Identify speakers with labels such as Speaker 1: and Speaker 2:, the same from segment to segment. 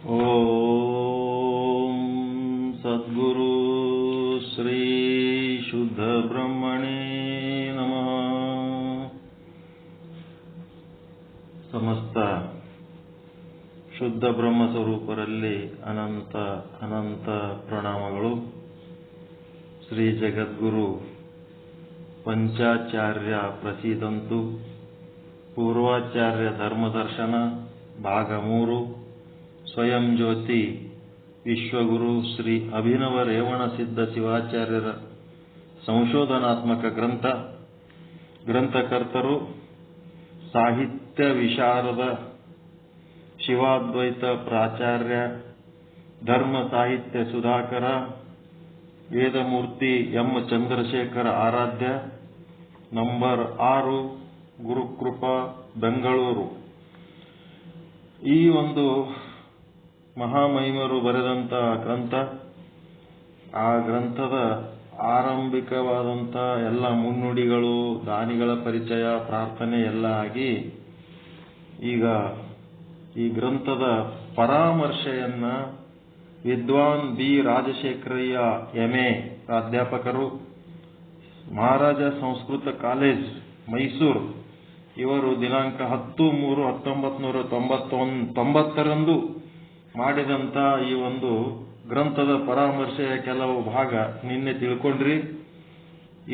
Speaker 1: ಓಂ ಸದ್ಗುರು ಶ್ರೀ ಶುದ್ಧ ಬ್ರಹ್ಮಣೇ ನಮಃ. ಸಮಸ್ತ ಶುದ್ಧ ಬ್ರಹ್ಮ ಸ್ವರೂಪರಲ್ಲಿ ಅನಂತ ಅನಂತ ಪ್ರಣಾಮಗಳು. ಶ್ರೀ ಜಗದ್ಗುರು ಪಂಚಾಚಾರ್ಯ ಪ್ರಸೀದಂತು ಪೂರ್ವಾಚಾರ್ಯ ಧರ್ಮದರ್ಶನ ಭಾಗ 3 ಸ್ವಯಂ ಜ್ಯೋತಿ ವಿಶ್ವಗುರು ಶ್ರೀ ಅಭಿನವ ರೇವಣ ಸಿದ್ಧ ಶಿವಾಚಾರ್ಯರ ಸಂಶೋಧನಾತ್ಮಕ ಗ್ರಂಥಕರ್ತರು ಸಾಹಿತ್ಯ ವಿಶಾರದ ಶಿವಾದ್ವೈತ ಪ್ರಾಚಾರ್ಯ ಧರ್ಮ ಸಾಹಿತ್ಯ ಸುಧಾಕರ ವೇದಮೂರ್ತಿ ಎಂ ಚಂದ್ರಶೇಖರ ಆರಾಧ್ಯ, ನಂಬರ್ 6, ಗುರುಕೃಪಾ, ಬೆಂಗಳೂರು. ಈ ಒಂದು ಮಹಾಮಹಿಮರು ಬರೆದಂತಹ ಗ್ರಂಥ, ಆ ಗ್ರಂಥದ ಆರಂಭಿಕವಾದಂಥ ಎಲ್ಲ ಮುನ್ನುಡಿಗಳು, ದಾನಿಗಳ ಪರಿಚಯ, ಪ್ರಾರ್ಥನೆ ಎಲ್ಲ ಆಗಿ ಈಗ ಈ ಗ್ರಂಥದ ಪರಾಮರ್ಶೆಯನ್ನ ವಿದ್ವಾನ್ ಬಿ ರಾಜಶೇಖರಯ್ಯ MA ಪ್ರಾಧ್ಯಾಪಕರು, ಮಹಾರಾಜ ಸಂಸ್ಕೃತ ಕಾಲೇಜ್ ಮೈಸೂರು, ಇವರು ದಿನಾಂಕ 10/3/1990 ಮಾಡಿದಂಥ ಈ ಒಂದು ಗ್ರಂಥದ ಪರಾಮರ್ಶೆಯ ಕೆಲವು ಭಾಗ ನಿನ್ನೆ ತಿಳ್ಕೊಂಡ್ರಿ.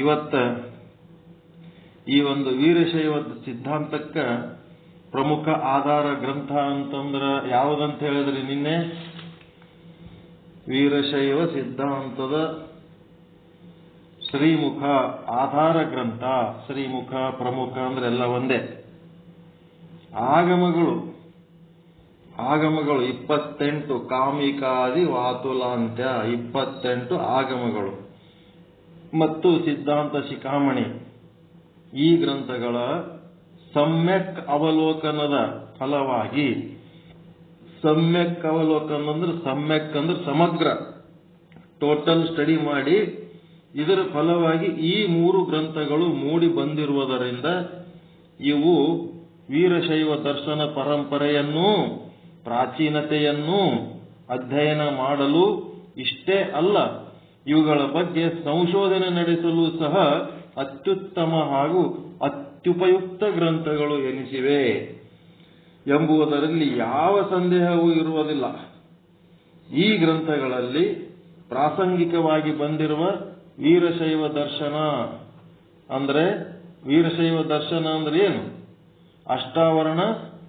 Speaker 1: ಇವತ್ತ ಈ ಒಂದು ವೀರಶೈವ ಸಿದ್ಧಾಂತಕ್ಕ ಪ್ರಮುಖ ಆಧಾರ ಗ್ರಂಥ ಅಂತಂದ್ರ ಯಾವುದಂತ ಹೇಳಿದ್ರಿ ನಿನ್ನೆ? ವೀರಶೈವ ಸಿದ್ಧಾಂತದ ಶ್ರೀಮುಖ ಆಧಾರ ಗ್ರಂಥ. ಶ್ರೀಮುಖ ಪ್ರಮುಖ ಅಂದ್ರೆ ಎಲ್ಲ ಒಂದೇ. ಆಗಮಗಳು 28 ಕಾಮಿಕಾದಿ ವಾತುಲಾಂತ್ಯ 28 ಆಗಮಗಳು ಮತ್ತು ಸಿದ್ಧಾಂತ ಶಿಖಾಮಣಿ ಈ ಗ್ರಂಥಗಳ ಸಮ್ಯಕ್ ಅವಲೋಕನದ ಫಲವಾಗಿ, ಸಮ್ಯಕ್ ಅವಲೋಕನ ಅಂದ್ರೆ ಸಮ್ಯಕ್ ಅಂದ್ರೆ ಸಮಗ್ರ, ಟೋಟಲ್ ಸ್ಟಡಿ ಮಾಡಿ ಇದರ ಫಲವಾಗಿ ಈ 3 ಗ್ರಂಥಗಳು ಮೂಡಿ ಬಂದಿರುವುದರಿಂದ ಇವು ವೀರಶೈವ ದರ್ಶನ ಪರಂಪರೆಯನ್ನು, ಪ್ರಾಚೀನತೆಯನ್ನು ಅಧ್ಯಯನ ಮಾಡಲು ಇಷ್ಟೇ ಅಲ್ಲ, ಇವುಗಳ ಬಗ್ಗೆ ಸಂಶೋಧನೆ ನಡೆಸಲು ಸಹ ಅತ್ಯುತ್ತಮ ಹಾಗೂ ಅತ್ಯುಪಯುಕ್ತ ಗ್ರಂಥಗಳು ಎನಿಸಿವೆ ಎಂಬುದರಲ್ಲಿ ಯಾವ ಸಂದೇಹವೂ ಇರುವುದಿಲ್ಲ. ಈ ಗ್ರಂಥಗಳಲ್ಲಿ ಪ್ರಾಸಂಗಿಕವಾಗಿ ಬಂದಿರುವ ವೀರಶೈವ ದರ್ಶನ ಅಂದ್ರೆ ಏನು? ಅಷ್ಟಾವರಣ,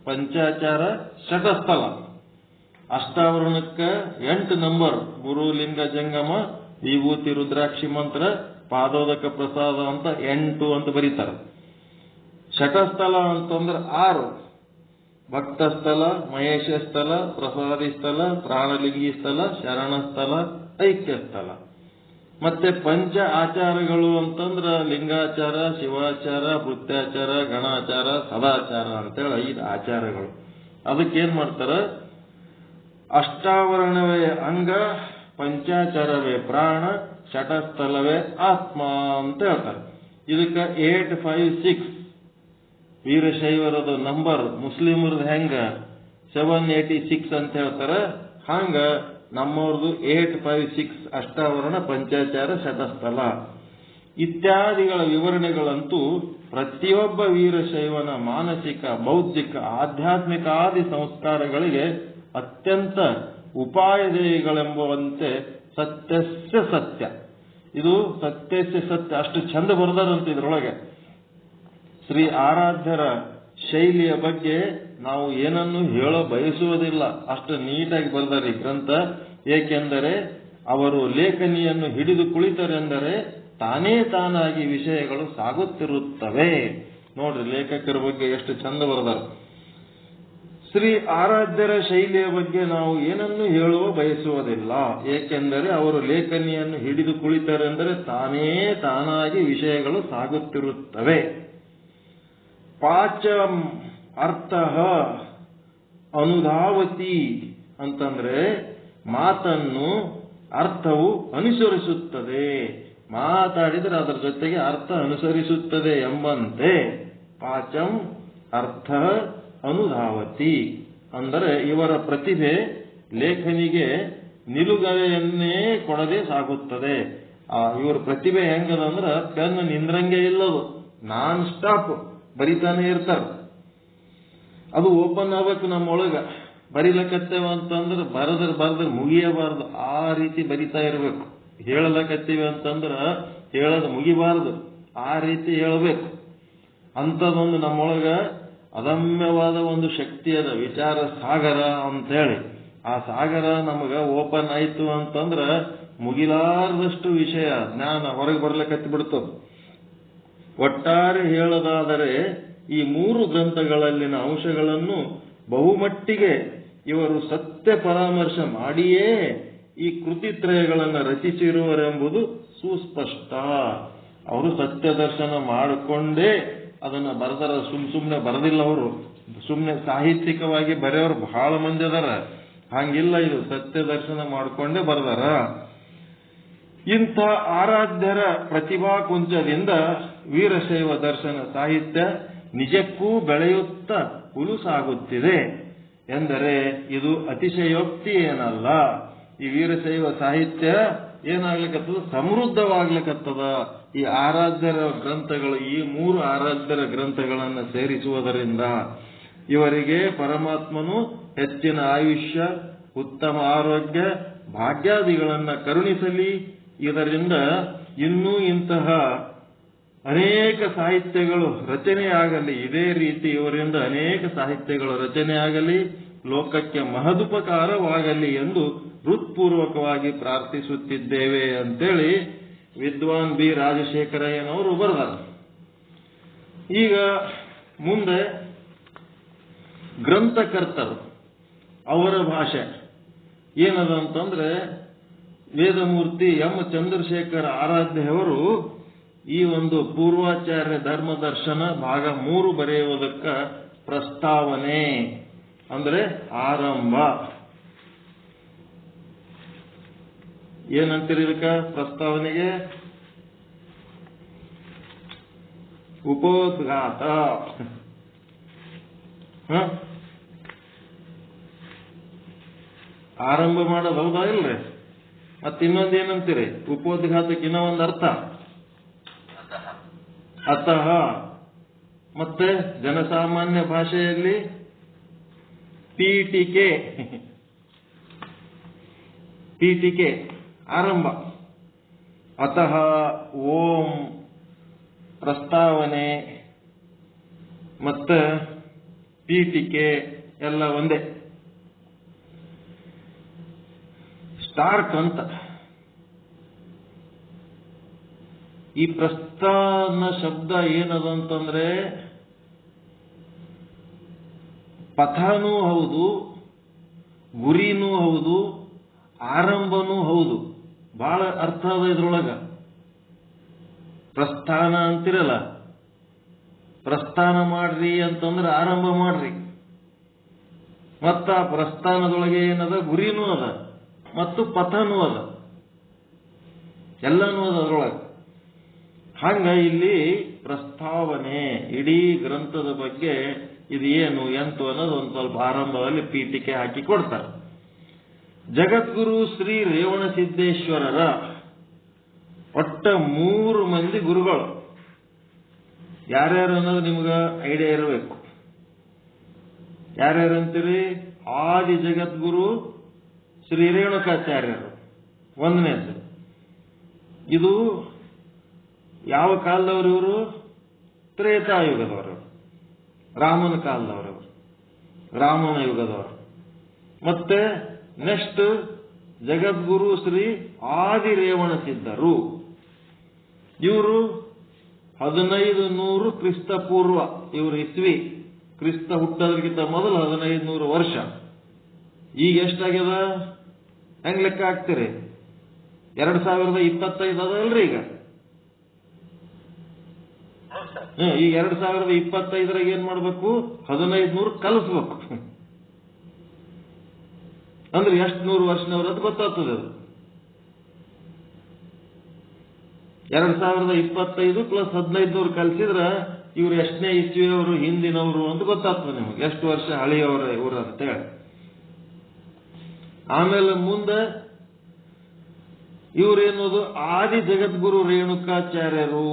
Speaker 1: ಪಂಚಾಚಾರ, ಷಟಸ್ಥಲ. ಅಷ್ಟಾವರಣಕ್ಕೆ 8 ನಂಬರ್, ಗುರು ಲಿಂಗ ಜಂಗಮ, ವಿಭೂತಿ ರುದ್ರಾಕ್ಷಿ ಮಂತ್ರ, ಪಾದೋದಕ ಪ್ರಸಾದ ಅಂತ 8 ಅಂತ ಬರೀತಾರೆ. ಷಟಸ್ಥಲ ಅಂತಂದ್ರೆ 6: ಭಕ್ತಸ್ಥಲ, ಮಹೇಶ ಸ್ಥಳ, ಪ್ರಸಾದಿ ಸ್ಥಳ, ಪ್ರಾಣಲಿಂಗಿ ಸ್ಥಳ, ಶರಣ ಸ್ಥಳ, ಐಕ್ಯಸ್ಥಳ. ಮತ್ತೆ ಪಂಚ ಆಚಾರಗಳು ಅಂತಂದ್ರ ಲಿಂಗಾಚಾರ, ಶಿವಾಚಾರ, ಭೃತ್ಯಾಚಾರ, ಗಣಾಚಾರ, ಸದಾಚಾರ ಅಂತೇಳಿ 5 ಆಚಾರಗಳು. ಅದಕ್ಕೇನ್ ಮಾಡ್ತಾರ? ಅಷ್ಟಾವರಣವೇ ಅಂಗ, ಪಂಚಾಚಾರವೇ ಪ್ರಾಣ, ಷಟಸ್ಥಲವೇ ಆತ್ಮ ಅಂತ ಹೇಳ್ತಾರೆ. ಇದಕ್ಕೆ 856 ವೀರಶೈವರದ ನಂಬರ್, ಮುಸ್ಲಿಮರದು ಹೆಂಗ 786 ಅಂತ ಹೇಳ್ತಾರ, ಹಂಗ ನಮ್ಮವ್ರದ್ದು 856 ಅಷ್ಟಾವರಣ, ಪಂಚಾಚಾರ, ಷಟಸ್ಥಲ ಇತ್ಯಾದಿಗಳ ವಿವರಣೆಗಳಂತೂ ಪ್ರತಿಯೊಬ್ಬ ವೀರಶೈವನ ಮಾನಸಿಕ, ಬೌದ್ಧಿಕ, ಆಧ್ಯಾತ್ಮಿಕ ಆದಿ ಸಂಸ್ಕಾರಗಳಿಗೆ ಅತ್ಯಂತ ಉಪಾಯದೇಯಗಳೆಂಬುವಂತೆ ಸತ್ಯಸ್ಯ ಸತ್ಯ. ಇದು ಸತ್ಯಸ್ಯ ಸತ್ಯ, ಅಷ್ಟು ಚಂದ ಬರೆದಾರಂತ ಇದ್ರೊಳಗೆ. ಶ್ರೀ ಆರಾಧ್ಯರ ಶೈಲಿಯ ಬಗ್ಗೆ ನಾವು ಏನನ್ನು ಹೇಳೋ ಬಯಸುವುದಿಲ್ಲ, ಅಷ್ಟು ನೀಟಾಗಿ ಬರೆದಾರೆ ಈ ಗ್ರಂಥ. ಏಕೆಂದರೆ ಅವರು ಲೇಖನಿಯನ್ನು ಹಿಡಿದು ಕುಳಿತರೆಂದರೆ ತಾನೇ ತಾನಾಗಿ ವಿಷಯಗಳು ಸಾಗುತ್ತಿರುತ್ತವೆ. ನೋಡ್ರಿ ಲೇಖಕರ ಬಗ್ಗೆ ಎಷ್ಟು ಚಂದ ಬರೆದಾರೆ. ಶ್ರೀ ಆರಾಧ್ಯರ ಶೈಲಿಯ ಬಗ್ಗೆ ನಾವು ಏನನ್ನು ಹೇಳುವ ಬಯಸುವುದಿಲ್ಲ, ಏಕೆಂದರೆ ಅವರು ಲೇಖನಿಯನ್ನು ಹಿಡಿದು ಕುಳಿತರೆಂದರೆ ತಾನೇ ತಾನಾಗಿ ವಿಷಯಗಳು ಸಾಗುತ್ತಿರುತ್ತವೆ. ಪಾಚಂ ಅರ್ಥ ಅನುಧಾವತಿ ಅಂತಂದ್ರೆ ಮಾತನ್ನು ಅರ್ಥವು ಅನುಸರಿಸುತ್ತದೆ, ಮಾತಾಡಿದರೆ ಅದರ ಜೊತೆಗೆ ಅರ್ಥ ಅನುಸರಿಸುತ್ತದೆ ಎಂಬಂತೆ ಪಾಚಂ ಅರ್ಥ ಅನುಧಾವತಿ ಅಂದರೆ ಇವರ ಪ್ರತಿಭೆ ಲೇಖನಿಗೆ ನಿಲುಗಡೆಯನ್ನೇ ಕೊಡದೆ ಸಾಗುತ್ತದೆ. ಇವ್ರ ಪ್ರತಿಭೆ ಹೆಂಗದ ಅಂದ್ರ ಪೆನ್ ನಿಂದ್ರಂಗೆ ಇಲ್ಲದು, ನಾನ್ ಸ್ಟಾಪ್ ಬರಿತಾನೆ ಇರ್ತಾರ. ಅದು ಓಪನ್ ಆಗ್ಬೇಕು ನಮ್ಮೊಳಗ. ಬರಿಲಕತ್ತೇವ ಅಂತಂದ್ರೆ ಬರದ್ರ ಮುಗಿಯಬಾರ್ದು, ಆ ರೀತಿ ಬರಿತಾ ಇರ್ಬೇಕು. ಹೇಳಲಕತ್ತೀವಿ ಅಂತಂದ್ರ ಹೇಳದ್ ಮುಗಿಬಾರ್ದು, ಆ ರೀತಿ ಹೇಳಬೇಕು. ಅಂಥದೊಂದು ನಮ್ಮೊಳಗ ಅದಮ್ಯವಾದ ಒಂದು ಶಕ್ತಿ ಅದ, ವಿಚಾರ ಸಾಗರ ಅಂತೇಳಿ. ಆ ಸಾಗರ ನಮಗ ಓಪನ್ ಆಯ್ತು ಅಂತಂದ್ರ ಮುಗಿಲಾರದಷ್ಟು ವಿಷಯ ಜ್ಞಾನ ಹೊರಗೆ ಬರ್ಲಿಕ್ಕತ್ತಿ ಬಿಡ್ತದ. ಒಟ್ಟಾರೆ ಹೇಳೋದಾದರೆ ಈ 3 ಗ್ರಂಥಗಳಲ್ಲಿನ ಅಂಶಗಳನ್ನು ಬಹುಮಟ್ಟಿಗೆ ಇವರು ಸತ್ಯ ಪರಾಮರ್ಶೆ ಮಾಡಿಯೇ ಈ ಕೃತಿತ್ರಯಗಳನ್ನು ರಚಿಸಿರುವರೆಂಬುದು ಸುಸ್ಪಷ್ಟ. ಅವರು ಸತ್ಯ ದರ್ಶನ ಮಾಡಿಕೊಂಡೇ ಅದನ್ನ ಬರೆದರ, ಸುಮ್ನೆ ಬರೆದಿಲ್ಲ. ಅವರು ಸುಮ್ನೆ ಸಾಹಿತ್ಯಿಕವಾಗಿ ಬರೆಯೋರು ಬಹಳ ಮಂದಿ ಅದಾರ, ಹಂಗಿಲ್ಲ. ಇದು ಸತ್ಯ ದರ್ಶನ ಮಾಡಿಕೊಂಡೇ ಬರೆದಾರ. ಇಂಥ ಆರಾಧ್ಯರ ಪ್ರತಿಭಾ ಕುಂಚದಿಂದ ವೀರಶೈವ ದರ್ಶನ ಸಾಹಿತ್ಯ ನಿಜಕ್ಕೂ ಬೆಳೆಯುತ್ತಾ ಹುಲುಸಾಗುತ್ತಿದೆ ಎಂದರೆ ಇದು ಅತಿಶಯೋಕ್ತಿ ಏನಲ್ಲ. ಈ ವೀರಶೈವ ಸಾಹಿತ್ಯ ಏನಾಗ್ಲಿಕ್ಕತ್ತದ, ಸಮೃದ್ಧವಾಗ್ಲಿಕ್ಕತ್ತದ. ಈ ಆರಾಧ್ಯರ ಗ್ರಂಥಗಳು, ಈ 3 ಆರಾಧ್ಯರ ಗ್ರಂಥಗಳನ್ನು ಸೇರಿಸುವುದರಿಂದ ಇವರಿಗೆ ಪರಮಾತ್ಮನು ಹೆಚ್ಚಿನ ಆಯುಷ್ಯ, ಉತ್ತಮ ಆರೋಗ್ಯ, ಭಾಗ್ಯಾದಿಗಳನ್ನ ಕರುಣಿಸಲಿ. ಇದರಿಂದ ಇನ್ನೂ ಇಂತಹ ಅನೇಕ ಸಾಹಿತ್ಯಗಳು ರಚನೆಯಾಗಲಿ, ಇದೇ ರೀತಿ ಇವರಿಂದ ಅನೇಕ ಸಾಹಿತ್ಯಗಳು ರಚನೆಯಾಗಲಿ, ಲೋಕಕ್ಕೆ ಮಹದುಪಕಾರವಾಗಲಿ ಎಂದು ಹೃತ್ಪೂರ್ವಕವಾಗಿ ಪ್ರಾರ್ಥಿಸುತ್ತಿದ್ದೇವೆ ಅಂತೇಳಿ ವಿದ್ವಾನ್ ಬಿ ರಾಜಶೇಖರಯ್ಯನವರು ಬರೆದಾರ. ಈಗ ಮುಂದೆ ಗ್ರಂಥಕರ್ತರು ಅವರ ಭಾಷೆ ಏನದ ಅಂತಂದ್ರೆ, ವೇದಮೂರ್ತಿ ಎಂ ಚಂದ್ರಶೇಖರ ಆರಾಧ್ಯವರು ಈ ಒಂದು ಪೂರ್ವಾಚಾರ್ಯ ಧರ್ಮದರ್ಶನ ಭಾಗ 3 ಬರೆಯುವುದಕ್ಕ ಪ್ರಸ್ತಾವನೆ ಅಂದ್ರೆ ಆರಂಭ. ಏನಂತೀರಿ ಇದಕ್ಕ? ಪ್ರಸ್ತಾವನೆಗೆ ಉಪೋದ್ಘಾತ. ಆರಂಭ ಮಾಡೋದು ಹೌದಾ ಇಲ್ರಿ? ಮತ್ತೆ ಇನ್ನೊಂದು ಏನಂತೀರಿ? ಉಪೋದ್ಘಾತಕ್ಕೆ ಇನ್ನೂ ಒಂದು ಅರ್ಥ ಅತಃ. ಮತ್ತೆ ಜನಸಾಮಾನ್ಯ ಭಾಷೆಯಲ್ಲಿ ಪೀಠಿಕೆ. ಪೀಠಿಕೆ ಆರಂಭ. ಅತಃ ಓಂ ಪ್ರಸ್ತಾವನೆ ಮತ್ತೆ ಪೀಠಿಕೆ ಎಲ್ಲ ಒಂದೇ. ಸ್ಟಾರ್ಟ್ ಅಂತ. ಈ ಪ್ರಸ್ಥಾನ ಶಬ್ದ ಏನದಂತಂದ್ರೆ ಪಥನೂ ಹೌದು, ಗುರಿನೂ ಹೌದು, ಆರಂಭನೂ ಹೌದು. ಬಹಳ ಅರ್ಥ ಅದ ಇದ್ರೊಳಗ. ಪ್ರಸ್ಥಾನ ಅಂತಿರಲ್ಲ, ಪ್ರಸ್ಥಾನ ಮಾಡ್ರಿ ಅಂತಂದ್ರೆ ಆರಂಭ ಮಾಡ್ರಿ. ಮತ್ತ ಪ್ರಸ್ಥಾನದೊಳಗೆ ಏನದ? ಗುರಿನೂ ಅದ ಮತ್ತು ಪಥನೂ ಅದ, ಎಲ್ಲನೂ ಅದ ಅದ್ರೊಳಗೆ. ಹಂಗ ಇಲ್ಲಿ ಪ್ರಸ್ತಾವನೆ ಇಡೀ ಗ್ರಂಥದ ಬಗ್ಗೆ ಇದು ಏನು ಎಂತು ಅನ್ನೋದು ಒಂದು ಸ್ವಲ್ಪ ಆರಂಭದಲ್ಲಿ ಪೀಠಿಕೆ ಹಾಕಿ ಕೊಡ್ತಾರೆ. ಜಗದ್ಗುರು ಶ್ರೀ ರೇವಣಸಿದ್ದೇಶ್ವರರ ಒಟ್ಟ 3 ಮಂದಿ ಗುರುಗಳು. ಯಾರ್ಯಾರು ಅನ್ನೋದು ನಿಮ್ಗ ಐಡಿಯಾ ಇರಬೇಕು. ಯಾರ್ಯಾರಂತೀರಿ? ಆದಿ ಜಗದ್ಗುರು ಶ್ರೀ ರೇಣುಕಾಚಾರ್ಯರು ಒಂದನೇದು. ಇದು ಯಾವ ಕಾಲದವರು? ಇವರು ತ್ರೇತಾಯುಗದವರು, ರಾಮನ ಕಾಲದವರು, ರಾಮನ ಯುಗದವರು. ಮತ್ತೆ ನೆಕ್ಸ್ಟ್ ಜಗದ್ಗುರು ಶ್ರೀ ಆದಿ ರೇವಣಸಿದ್ಧರು. ಇವರು 1500 ಕ್ರಿಸ್ತ ಪೂರ್ವ. ಇವರು ಇಸ್ವಿ, ಕ್ರಿಸ್ತ ಹುಟ್ಟೋದಕ್ಕಿಂತ ಮೊದಲು 1500 ವರ್ಷ. ಈಗ ಎಷ್ಟಾಗ್ಯದ? ಹೆಂಗ್ ಲೆಕ್ಕ ಹಾಕ್ತೀರಿ? 2025 ಅದಲ್ರಿ ಈಗ. ಈಗ 2025 ಏನ್ ಮಾಡ್ಬೇಕು? 1500 ಕಲಿಸ್ಬೇಕು. ಅಂದ್ರೆ ಎಷ್ಟು 100 ವರ್ಷನವ್ರು ಅದು ಗೊತ್ತಾಗ್ತದೆ. ಅದು 2025 ಪ್ಲಸ್ 1500 ಕಲಿಸಿದ್ರ ಇವ್ರು ಎಷ್ಟನೇ ಇಸ್ವಿಯವರು, ಹಿಂದಿನವರು ಅಂತ ಗೊತ್ತಾಗ್ತದೆ ನಿಮಗೆ. ಎಷ್ಟು ವರ್ಷ ಹಳೆಯವರು ಇವರು ಅಂತ ಹೇಳಿ. ಆಮೇಲೆ ಮುಂದೆ ಇವರೇನೋದು ಆದಿ ಜಗದ್ಗುರು ರೇಣುಕಾಚಾರ್ಯರು,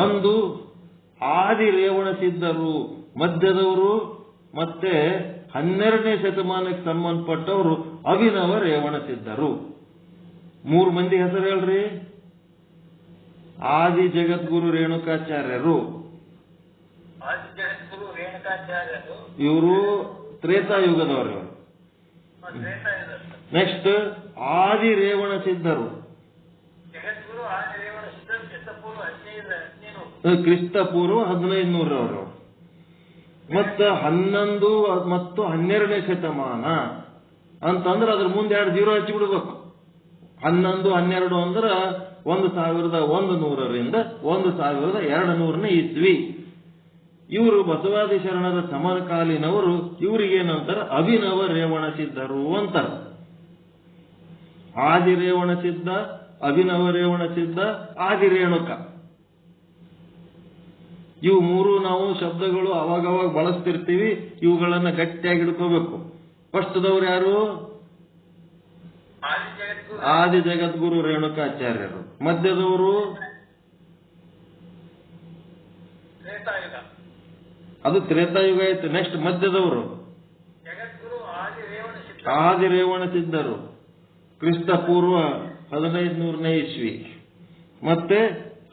Speaker 1: ಒಂದು ಆದಿ ರೇವಣ ಸಿದ್ಧರು, ಮಧ್ಯದವರು, ಮತ್ತೆ 12ನೇ ಶತಮಾನಕ್ಕೆ ಸಂಬಂಧಪಟ್ಟವರು ಅಭಿನವ ರೇವಣ ಸಿದ್ಧರು. 3 ಮಂದಿ ಹೆಸರು ಹೇಳ್ರಿ. ಆದಿ ಜಗದ್ಗುರು ರೇಣುಕಾಚಾರ್ಯರು, ಇವರು ತ್ರೇತಾಯುಗದವರು. ನೆಕ್ಸ್ಟ್ ಆದಿ ರೇವಣ ಸಿದ್ಧರು, ಕ್ರಿಸ್ತ ಪೂರ್ವ 1500ರವರು. ಮತ್ತು 11 ಮತ್ತು 12ನೇ ಶತಮಾನ ಅಂತಂದ್ರೆ ಅದ್ರ ಮುಂದೆ 2 0 ಹಚ್ಚಿ ಬಿಡ್ಬೇಕು. 11, 12 ಅಂದ್ರೆ 1100ರಿಂದ 1200ನೇ ಇಸ್ವಿ. ಇವರು ಬಸವಾದಿ ಶರಣರ ಸಮಕಾಲೀನವರು. ಇವ್ರಿಗೇನಂತಾರ ಅಭಿನವ ರೇವಣ ಸಿದ್ಧರು ಅಂತಾರೆ. ಆದಿ ರೇವಣ ಸಿದ್ಧ, ಅಭಿನವ ರೇವಣ ಸಿದ್ಧ, ಆದಿ ರೇಣುಕ, ಇವು 3 ನಾವು ಶಬ್ದಗಳು ಅವಾಗವಾಗ ಬಳಸ್ತಿರ್ತೀವಿ. ಇವುಗಳನ್ನ ಗಟ್ಟಿಯಾಗಿ ಹಿಡ್ಕೋಬೇಕು. ಫಸ್ಟ್ದವ್ರು ಯಾರು? ಆದಿ ಜಗದ್ಗುರು ರೇಣುಕಾಚಾರ್ಯರು. ಮಧ್ಯದವರು ಅದು ತ್ರೇತಾಯುಗ ಆಯ್ತು. ನೆಕ್ಸ್ಟ್ ಮಧ್ಯದವರು ಆದಿ ರೇವಣ ಸಿದ್ಧರು, ಕ್ರಿಸ್ತ ಪೂರ್ವ 1500ನೇ ಇಸ್ವಿ. ಮತ್ತೆ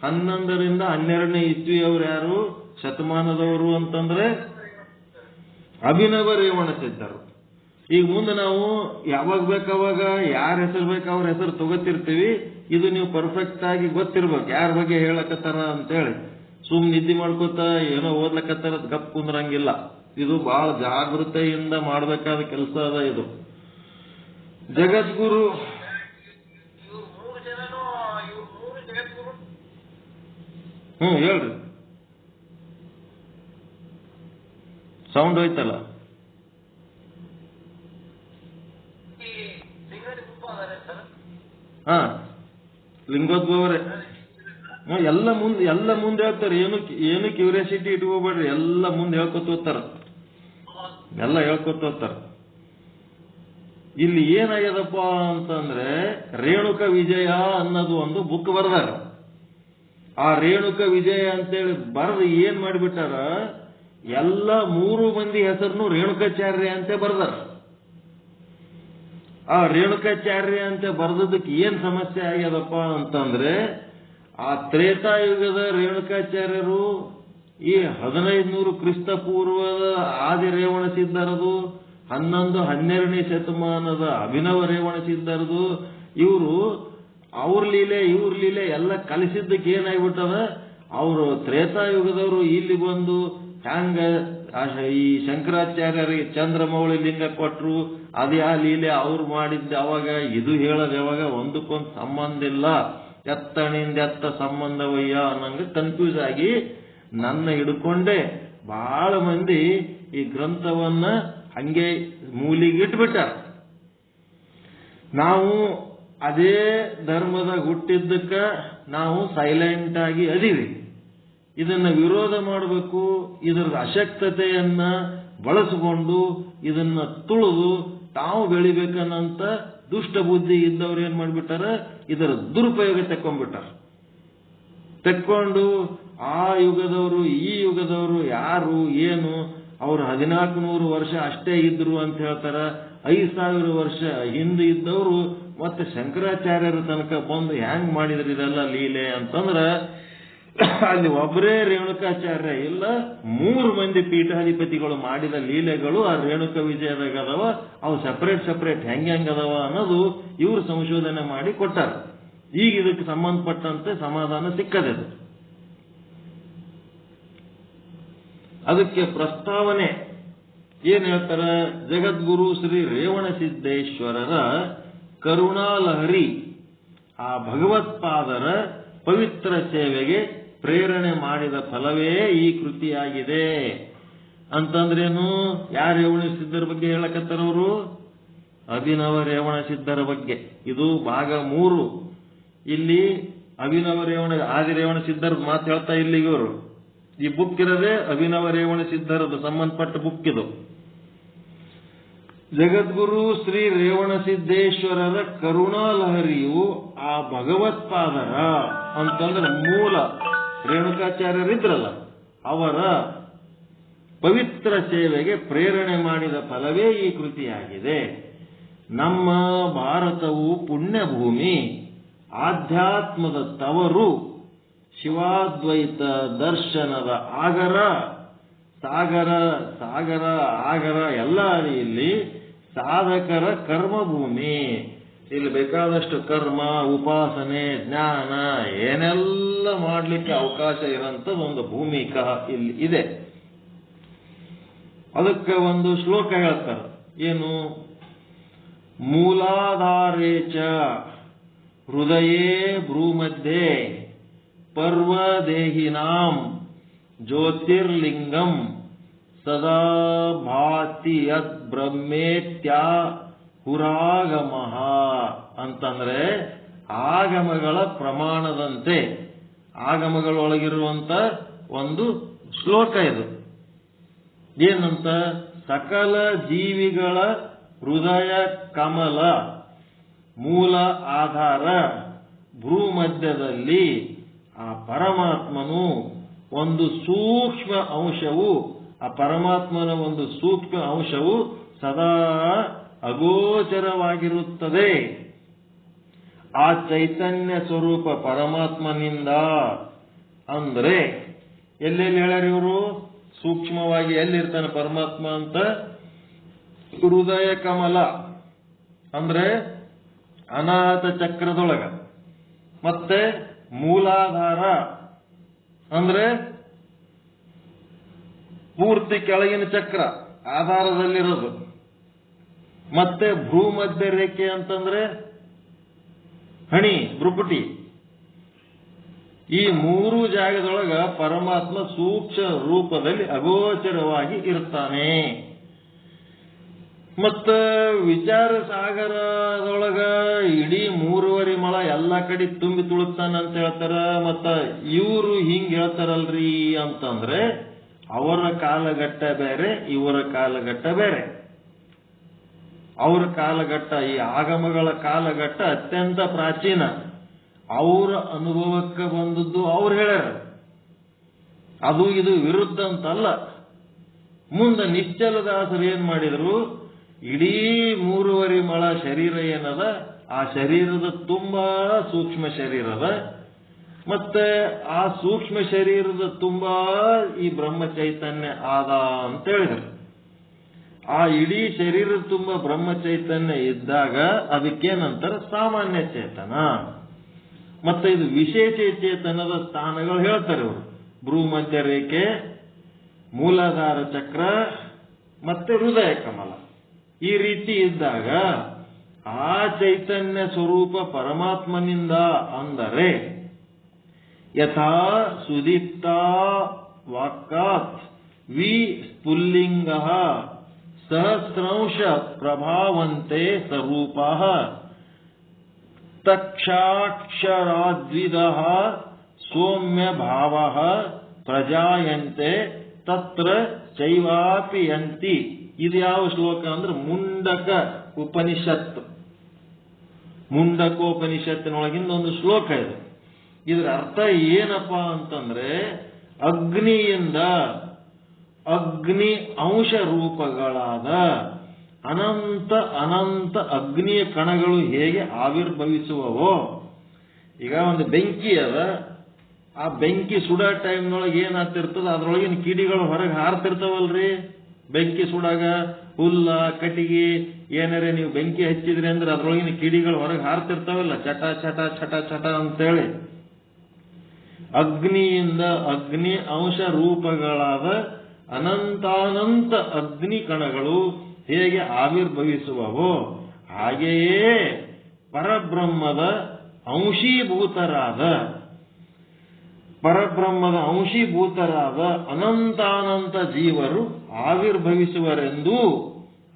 Speaker 1: 11ರಿಂದ 12ನೇ ಇಸ್ವಿ ಅವರು ಯಾರು? ಶತಮಾನದವರು ಅಂತಂದ್ರೆ ಅಭಿನವ ರೇವಣ ಸಿದ್ಧರು. ಈಗ ಮುಂದೆ ನಾವು ಯಾವಾಗ ಬೇಕಾವಾಗ ಯಾರ ಹೆಸರು ಬೇಕು ಅವ್ರ ಹೆಸರು ತಗೋತಿರ್ತೀವಿ. ಇದು ನೀವು ಪರ್ಫೆಕ್ಟ್ ಆಗಿ ಗೊತ್ತಿರ್ಬೇಕು ಯಾರ ಬಗ್ಗೆ ಹೇಳಕತ್ತಾರ ಅಂತೇಳಿ. ಸುಮ್ ನಿದ್ದೆ ಮಾಡ್ಕೋತ ಏನೋ ಓದ್ಲಕತ್ತಾರ ಗಪ್ ಕುಂದ್ರಂಗಿಲ್ಲ. ಇದು ಬಹಳ ಜಾಗೃತೆಯಿಂದ ಮಾಡಬೇಕಾದ ಕೆಲಸ ಅದ ಇದು. ಜಗದ್ಗುರು ಹೇಳ್ರಿ, ಸೌಂಡ್ ಹೋಯ್ತಲ್ಲ. ಹಾ, ಲಿಂಗೋದ್ಭವರೇ. ಎಲ್ಲ ಮುಂದೆ ಹೇಳ್ತಾರೆ. ಏನು ಕ್ಯೂರಿಯಾಸಿಟಿ ಇಟ್ಕೋಬೇಡ್ರಿ, ಎಲ್ಲ ಮುಂದೆ ಹೇಳ್ಕೊತ ಹೋಗ್ತಾರ, ಎಲ್ಲ ಹೇಳ್ಕೊತ ಹೋಗ್ತಾರ. ಇಲ್ಲಿ ಏನಾಗ್ಯದಪ್ಪ ಅಂತಂದ್ರೆ ರೇಣುಕ ವಿಜಯ ಅನ್ನೋದು ಒಂದು ಬುಕ್ ಬರ್ದಾರ. ಆ ರೇಣುಕ ವಿಜಯ ಅಂತೇಳಿ ಬರೆದು ಏನ್ ಮಾಡಿಬಿಟ್ಟಾರ, ಎಲ್ಲ 3 ಮಂದಿ ಹೆಸರನ್ನು ರೇಣುಕಾಚಾರ್ಯ ಅಂತ ಬರ್ದಾರ. ಆ ರೇಣುಕಾಚಾರ್ಯ ಅಂತ ಬರ್ದದಕ್ಕೆ ಏನ್ ಸಮಸ್ಯೆ ಆಗ್ಯದಪ್ಪ ಅಂತಂದ್ರೆ, ಆ ತ್ರೇತಾಯುಗದ ರೇಣುಕಾಚಾರ್ಯರು ಈ 1500 ಕ್ರಿಸ್ತ ಪೂರ್ವದ ಆದಿ ರೇವಣ ಸಿದ್ಧರದು, 11, 12ನೇ ಶತಮಾನದ ಅಭಿನವ ರೇವಣ ಸಿದ್ಧರದು, ಇವರು ಅವ್ರ ಲೀಲೆ ಎಲ್ಲ ಕಲಿಸಿದ್ದಕ್ಕೆ ಏನಾಗ್ಬಿಟ್ಟದ, ಅವರು ತ್ರೇತಾಯುಗದವರು ಇಲ್ಲಿ ಬಂದು ಹ್ಯಾಂಗ ಈ ಶಂಕರಾಚಾರ್ಯರಿಗೆ ಚಂದ್ರಮೌಳಿ ಲಿಂಗ ಕೊಟ್ರು, ಅದೇ ಆ ಲೀಲೆ ಅವ್ರು ಮಾಡಿದ್ದ. ಅವಾಗ ಇದು ಹೇಳೋದು ಯಾವಾಗ ಒಂದಕ್ಕೊಂದು ಸಂಬಂಧ ಇಲ್ಲ, ಎತ್ತಣಿಂದ ಎತ್ತ ಸಂಬಂಧವಯ್ಯ ಅನ್ನಂಗೆ ಕನ್ಫ್ಯೂಸ್ ಆಗಿ ನನ್ನ ಹಿಡ್ಕೊಂಡೆ ಬಹಳ ಮಂದಿ ಈ ಗ್ರಂಥವನ್ನ ಹಂಗೆ ಮೂಲಿಗೆ ಇಟ್ಬಿಟ್ಟಾರ. ನಾವು ಅದೇ ಧರ್ಮದ ಹುಟ್ಟಿದ್ದಕ್ಕ ನಾವು ಸೈಲೆಂಟ್ ಆಗಿ ಅದೀವಿ. ಇದನ್ನ ವಿರೋಧ ಮಾಡಬೇಕು. ಇದರ ಅಶಕ್ತತೆಯನ್ನ ಬಳಸಿಕೊಂಡು ಇದನ್ನ ತುಳಿದು ತಾವು ಬೆಳಿಬೇಕನ್ನಂತ ದುಷ್ಟ ಬುದ್ಧಿ ಇದ್ದವ್ರು ಏನ್ ಮಾಡ್ಬಿಟ್ಟಾರ, ಇದರ ದುರುಪಯೋಗ ತೆಕ್ಕೊಂಡು ಆ ಯುಗದವರು ಈ ಯುಗದವರು ಯಾರು ಏನು, ಅವ್ರು 1400 ವರ್ಷ ಅಷ್ಟೇ ಇದ್ರು ಅಂತ ಹೇಳ್ತಾರ. 5000 ವರ್ಷ ಹಿಂದೆ ಇದ್ದವರು ಮತ್ತೆ ಶಂಕರಾಚಾರ್ಯರ ತನಕ ಬಂದು ಹ್ಯಾಂಗ್ ಮಾಡಿದ್ರು ಇದೆಲ್ಲ ಲೀಲೆ ಅಂತಂದ್ರ, ಅಲ್ಲಿ ಒಬ್ಬರೇ ರೇಣುಕಾಚಾರ್ಯ ಇಲ್ಲ, 3 ಮಂದಿ ಪೀಠಾಧಿಪತಿಗಳು ಮಾಡಿದ ಲೀಲೆಗಳು ಆ ರೇಣುಕ ವಿಜಯದಾಗ ಅದಾವ. ಅವು ಸಪರೇಟ್ ಹೆಂಗ್ ಅದಾವ ಅನ್ನೋದು ಇವರು ಸಂಶೋಧನೆ ಮಾಡಿ ಕೊಟ್ಟಾರ. ಈಗ ಇದಕ್ಕೆ ಸಂಬಂಧಪಟ್ಟಂತೆ ಸಮಾಧಾನ ಸಿಕ್ಕದೆ. ಅದಕ್ಕೆ ಪ್ರಸ್ತಾವನೆ ಏನ್ ಹೇಳ್ತಾರ, ಜಗದ್ಗುರು ಶ್ರೀ ರೇವಣ ಸಿದ್ದೇಶ್ವರರ ಕರುಣಾಲಹರಿ ಆ ಭಗವತ್ಪಾದರ ಪವಿತ್ರ ಸೇವೆಗೆ ಪ್ರೇರಣೆ ಮಾಡಿದ ಫಲವೇ ಈ ಕೃತಿಯಾಗಿದೆ. ಅಂತಂದ್ರೇನು? ಯಾರು ರೇವಣ ಸಿದ್ಧರ ಬಗ್ಗೆ ಹೇಳಕತ್ತಾರವರು? ಅಭಿನವ ರೇವಣ ಸಿದ್ಧರ ಬಗ್ಗೆ. ಇದು ಭಾಗ 3. ಇಲ್ಲಿ ಅಭಿನವ ರೇವಣ ಆದಿ ರೇವಣ ಸಿದ್ಧರ ಮಾತು ಹೇಳ್ತಾ ಇಲ್ಲಿಗೆ ಇವರು. ಈ ಬುಕ್ ಇರೋದೇ ಅಭಿನವ ರೇವಣ ಸಿದ್ಧರದು ಸಂಬಂಧಪಟ್ಟ ಬುಕ್ ಇದು. ಜಗದ್ಗುರು ಶ್ರೀ ರೇವಣಸಿದ್ದೇಶ್ವರರ ಕರುಣಾಲಹರಿಯು ಆ ಭಗವತ್ಪಾದರ ಅಂತಂದ್ರೆ ಮೂಲ ರೇಣುಕಾಚಾರ್ಯರಿದ್ರಲ್ಲ ಅವರ ಪವಿತ್ರ ಸೇವೆಗೆ ಪ್ರೇರಣೆ ಮಾಡಿದ ಫಲವೇ ಈ ಕೃತಿಯಾಗಿದೆ. ನಮ್ಮ ಭಾರತವು ಪುಣ್ಯಭೂಮಿ, ಆಧ್ಯಾತ್ಮದ ತವರು, ಶಿವಾದ್ವೈತ ದರ್ಶನದ ಆಗರ, ಸಾಗರ ಆಗರ ಎಲ್ಲ ಇಲ್ಲಿ ಸಾಧಕರ ಕರ್ಮಭೂಮಿ. ಇಲ್ಲಿ ಬೇಕಾದಷ್ಟು ಕರ್ಮ, ಉಪಾಸನೆ, ಜ್ಞಾನ ಏನೆಲ್ಲ ಮಾಡಲಿಕ್ಕೆ ಅವಕಾಶ ಇರೋಂಥದ್ದು ಒಂದು ಭೂಮಿಕ ಇಲ್ಲಿ ಇದೆ. ಅದಕ್ಕೆ ಒಂದು ಶ್ಲೋಕ ಹೇಳ್ತಾರೆ, ಏನು? ಮೂಲಾಧಾರೇಚ ಹೃದಯೇ ಭ್ರೂಮಧ್ಯೆ ಪರ್ವದೇಹಿನಾಂ ಜ್ಯೋತಿರ್ಲಿಂಗಂ ಸದಾ ಭಾತಿ ಯದ್ ಬ್ರಹ್ಮೇತ್ಯಾ ಹುರಾಗಮಃ ಅಂತಂದ್ರೆ ಆಗಮಗಳ ಪ್ರಮಾಣದಂತೆ, ಆಗಮಗಳೊಳಗಿರುವಂತ ಒಂದು ಶ್ಲೋಕ ಇದು. ಏನಂತ? ಸಕಲ ಜೀವಿಗಳ ಹೃದಯ ಕಮಲ ಮೂಲ ಆಧಾರ ಭ್ರೂಮಧ್ಯದಲ್ಲಿ ಆ ಪರಮಾತ್ಮನು ಒಂದು ಸೂಕ್ಷ್ಮ ಅಂಶವು, ಆ ಪರಮಾತ್ಮನ ಒಂದು ಸೂಕ್ಷ್ಮ ಅಂಶವು ಸದಾ ಅಗೋಚರವಾಗಿರುತ್ತದೆ. ಆ ಚೈತನ್ಯ ಸ್ವರೂಪ ಪರಮಾತ್ಮನಿಂದ ಅಂದ್ರೆ ಎಲ್ಲೆಲ್ಲಿ ಹೇಳ್ಯಾರ ಇವರು? ಸೂಕ್ಷ್ಮವಾಗಿ ಎಲ್ಲಿರ್ತಾನೆ ಪರಮಾತ್ಮ ಅಂತ? ಹೃದಯ ಕಮಲ ಅಂದ್ರೆ ಅನಾಹತ ಚಕ್ರದೊಳಗ, ಮತ್ತೆ ಮೂಲಾಧಾರ ಅಂದ್ರೆ ಪೂರ್ತಿ ಕೆಳಗಿನ ಚಕ್ರ ಆಧಾರದಲ್ಲಿರೋದು, ಮತ್ತೆ ಭೂಮಧ್ಯ ರೇಖೆ ಅಂತಂದ್ರೆ ಹಣಿ ಭ್ರುಕುಟಿ. ಈ ಮೂರು ಜಾಗದೊಳಗ ಪರಮಾತ್ಮ ಸೂಕ್ಷ್ಮ ರೂಪದಲ್ಲಿ ಅಗೋಚರವಾಗಿ ಇರ್ತಾನೆ. ಮತ್ತ ವಿಚಾರ ಸಾಗರದೊಳಗ ಇಡೀ 3.5 ಮಳ ಎಲ್ಲ ಕಡೆ ತುಂಬಿ ತುಳುಕ್ತಾನಂತ ಹೇಳ್ತಾರ. ಮತ್ತ ಇವರು ಹಿಂಗ್ ಹೇಳ್ತಾರಲ್ರಿ ಅಂತಂದ್ರೆ ಅವರ ಕಾಲಘಟ್ಟ ಬೇರೆ, ಇವರ ಕಾಲಘಟ್ಟ ಬೇರೆ. ಅವರ ಕಾಲಘಟ್ಟ, ಈ ಆಗಮಗಳ ಕಾಲಘಟ್ಟ ಅತ್ಯಂತ ಪ್ರಾಚೀನ. ಅವರ ಅನುಭವಕ್ಕೆ ಬಂದದ್ದು ಅವ್ರು ಹೇಳ್ಯಾರ, ಅದು ಇದು ವಿರುದ್ಧ ಅಂತಲ್ಲ. ಮುಂದೆ ನಿಶ್ಚಲದಾಸರು ಏನ್ ಮಾಡಿದ್ರು? ಇಡೀ 3.5 ಮಳ ಶರೀರ ಏನದ, ಆ ಶರೀರದ ತುಂಬಾ ಸೂಕ್ಷ್ಮ ಶರೀರದ, ಮತ್ತೆ ಆ ಸೂಕ್ಷ್ಮ ಶರೀರದ ತುಂಬಾ ಈ ಬ್ರಹ್ಮ ಚೈತನ್ಯ ಆದ ಅಂತ ಹೇಳಿದ್ರು. ಆ ಇಡೀ ಶರೀರದ ತುಂಬ ಬ್ರಹ್ಮ ಚೈತನ್ಯ ಇದ್ದಾಗ ಅದಕ್ಕೇನಂತರ ಸಾಮಾನ್ಯ ಚೇತನ. ಮತ್ತೆ ಇದು ವಿಶೇಷ ಚೇತನದ ಸ್ಥಾನಗಳು ಹೇಳ್ತಾರೆ ಇವರು. ಭ್ರೂಮಧ್ಯ ರೇಖೆ, ಮೂಲಾಧಾರ ಚಕ್ರ, ಮತ್ತೆ ಹೃದಯ ಕಮಲ. ಈ ರೀತಿ ಇದ್ದಾಗ ಆ ಚೈತನ್ಯ ಸ್ವರೂಪ ಪರಮಾತ್ಮನಿಂದ ಅಂದರೆ ಯಥಾ ಸುದೀಪ್ತ ವಾಕ್ಕಾತ್ ವಿ ಸ್ಫುಲ್ಲಿಂಗ ಸಹಸ್ರಂಶ ಪ್ರಭಾವಂತೆ ಸ್ವರೂಪ ತಕ್ಷಾಕ್ಷರಾದ್ವಿದ ಸೌಮ್ಯ ಭಾವ ಪ್ರಜಾಯಂತೆ ತತ್ರ ಚೈವಾಪಿ ಯಂತಿ. ಇದು ಯಾವ ಶ್ಲೋಕ ಅಂದ್ರೆ ಮುಂಡಕ ಉಪನಿಷತ್, ಮುಂಡಕೋಪನಿಷತ್ತಿನೊಳಗಿಂದ ಒಂದು ಶ್ಲೋಕ ಇದೆ. ಇದರ ಅರ್ಥ ಏನಪ್ಪಾ ಅಂತಂದ್ರೆ ಅಗ್ನಿಯಿಂದ, ಅಗ್ನಿ ಅಂಶ ರೂಪಗಳಾದ ಅನಂತ ಅನಂತ ಅಗ್ನಿಯ ಕಣಗಳು ಹೇಗೆ ಆವಿರ್ಭವಿಸುವವೋ. ಈಗ ಒಂದು ಬೆಂಕಿ ಅದ, ಆ ಬೆಂಕಿ ಸುಡೋ ಟೈಮ್ನೊಳಗೆ ಏನಾಗ್ತಿರ್ತದ, ಅದ್ರೊಳಗಿನ ಕಿಡಿಗಳು ಹೊರಗೆ ಹಾರ್ತಿರ್ತಾವಲ್ರಿ. ಬೆಂಕಿ ಸುಡಾಗ ಹುಲ್ಲ ಕಟ್ಟಿಗೆ ಏನಾರೇ ನೀವು ಬೆಂಕಿ ಹಚ್ಚಿದ್ರಿ ಅಂದ್ರೆ ಅದ್ರೊಳಗಿನ ಕಿಡಿಗಳು ಹೊರಗೆ ಹಾರ್ತಿರ್ತಾವಲ್ಲ, ಚಟ ಚಟ ಚಟ ಚಟ ಅಂತೇಳಿ. ಅಗ್ನಿಯಿಂದ ಅಗ್ನಿ ಅಂಶ ರೂಪಗಳಾದ ಅನಂತಾನಂತ ಅಗ್ನಿ ಕಣಗಳು ಹೇಗೆ ಆವಿರ್ಭವಿಸುವವೋ ಹಾಗೆಯೇ ಪರಬ್ರಹ್ಮದ ಅಂಶೀಭೂತರಾದ ಅನಂತಾನಂತ ಜೀವರು ಆವಿರ್ಭವಿಸುವರೆಂದು,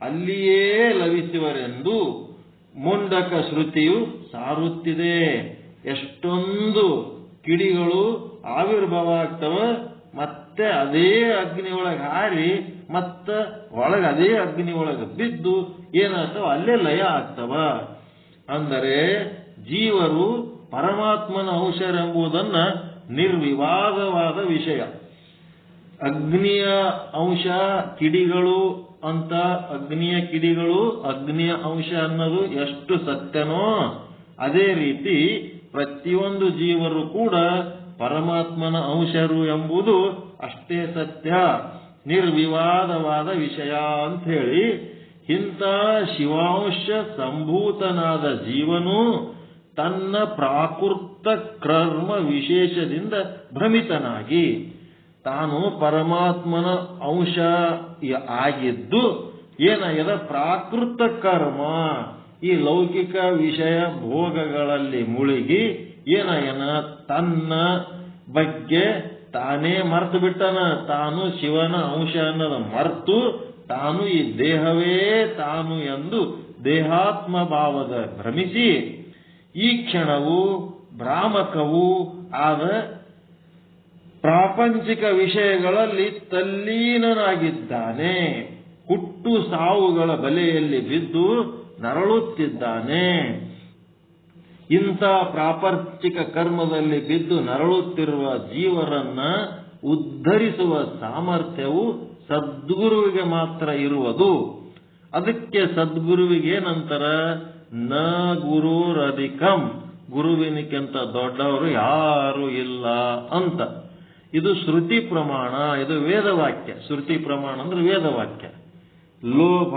Speaker 1: ಅಲ್ಲಿಯೇ ಲಭಿಸುವರೆಂದು ಮುಂಡಕ ಶ್ರುತಿಯು ಸಾರುತ್ತಿದೆ. ಎಷ್ಟೊಂದು ಕಿಡಿಗಳು ಆವಿರ್ಭವ ಆಗ್ತವ, ಮತ್ತೆ ಅದೇ ಅಗ್ನಿಯೊಳಗೆ ಹಾರಿ ಮತ್ತ ಒಳಗೆ ಅದೇ ಅಗ್ನಿ ಒಳಗೆ ಬಿದ್ದು ಏನಾಗ್ತವ ಅಲ್ಲೇ ಲಯ ಆಗ್ತವ. ಅಂದರೆ ಜೀವರು ಪರಮಾತ್ಮನ ಅಂಶರೆಂಬುದನ್ನ ನಿರ್ವಿವಾದವಾದ ವಿಷಯ. ಅಗ್ನಿಯ ಅಂಶ ಕಿಡಿಗಳು ಅಂತ, ಅಗ್ನಿಯ ಕಿಡಿಗಳು ಅಗ್ನಿಯ ಅಂಶ ಅನ್ನೋದು ಎಷ್ಟು ಸತ್ಯನೋ ಅದೇ ರೀತಿ ಪ್ರತಿಯೊಂದು ಜೀವರು ಕೂಡ ಪರಮಾತ್ಮನ ಅಂಶರು ಎಂಬುದು ಅಷ್ಟೇ ಸತ್ಯ, ನಿರ್ವಿವಾದವಾದ ವಿಷಯ ಅಂತ ಹೇಳಿ ಇಂಥ ಶಿವಾಂಶ ಸಂಭೂತನಾದ ಜೀವನು ತನ್ನ ಪ್ರಾಕೃತ ಕರ್ಮ ವಿಶೇಷದಿಂದ ಭ್ರಮಿತನಾಗಿ ತಾನು ಪರಮಾತ್ಮನ ಅಂಶ ಆಗಿದ್ದು ಏನಾಗ್ಯದ ಪ್ರಾಕೃತ ಕರ್ಮ ಈ ಲೌಕಿಕ ವಿಷಯ ಭೋಗಗಳಲ್ಲಿ ಮುಳುಗಿ ಏನಾಗ್ಯನ ತನ್ನ ಬಗ್ಗೆ ತಾನೇ ಮರ್ತು ಬಿಟ್ಟನ. ತಾನು ಶಿವನ ಅಂಶ ಅನ್ನೋದ ಮರ್ತು ತಾನು ಈ ದೇಹವೇ ತಾನು ಎಂದು ದೇಹಾತ್ಮ ಭಾವದ ಭ್ರಮಿಸಿ ಈ ಕ್ಷಣವು ಭ್ರಾಮಕವೂ ಆದ ಪ್ರಾಪಂಚಿಕ ವಿಷಯಗಳಲ್ಲಿ ತಲ್ಲೀನನಾಗಿದ್ದಾನೆ. ಹುಟ್ಟು ಸಾವುಗಳ ಬಲೆಯಲ್ಲಿ ಬಿದ್ದು ನರಳುತ್ತಿದ್ದಾನೆ. ಇಂಥ ಪ್ರಾಪಂಚಿಕ ಕರ್ಮದಲ್ಲಿ ಬಿದ್ದು ನರಳುತ್ತಿರುವ ಜೀವರನ್ನ ಉದ್ಧರಿಸುವ ಸಾಮರ್ಥ್ಯವು ಸದ್ಗುರುವಿಗೆ ಮಾತ್ರ ಇರುವುದು. ಅದಕ್ಕೆ ಸದ್ಗುರುವಿಗೆ ನಂತರ ನ ಗುರುರಧಿಕಂ, ಗುರುವಿನಕ್ಕಿಂತ ದೊಡ್ಡವರು ಯಾರು ಇಲ್ಲ ಅಂತ. ಇದು ಶ್ರುತಿ ಪ್ರಮಾಣ, ಇದು ವೇದವಾಕ್ಯ. ಶ್ರುತಿ ಪ್ರಮಾಣ ಅಂದ್ರೆ ವೇದವಾಕ್ಯ. ಲೋಭ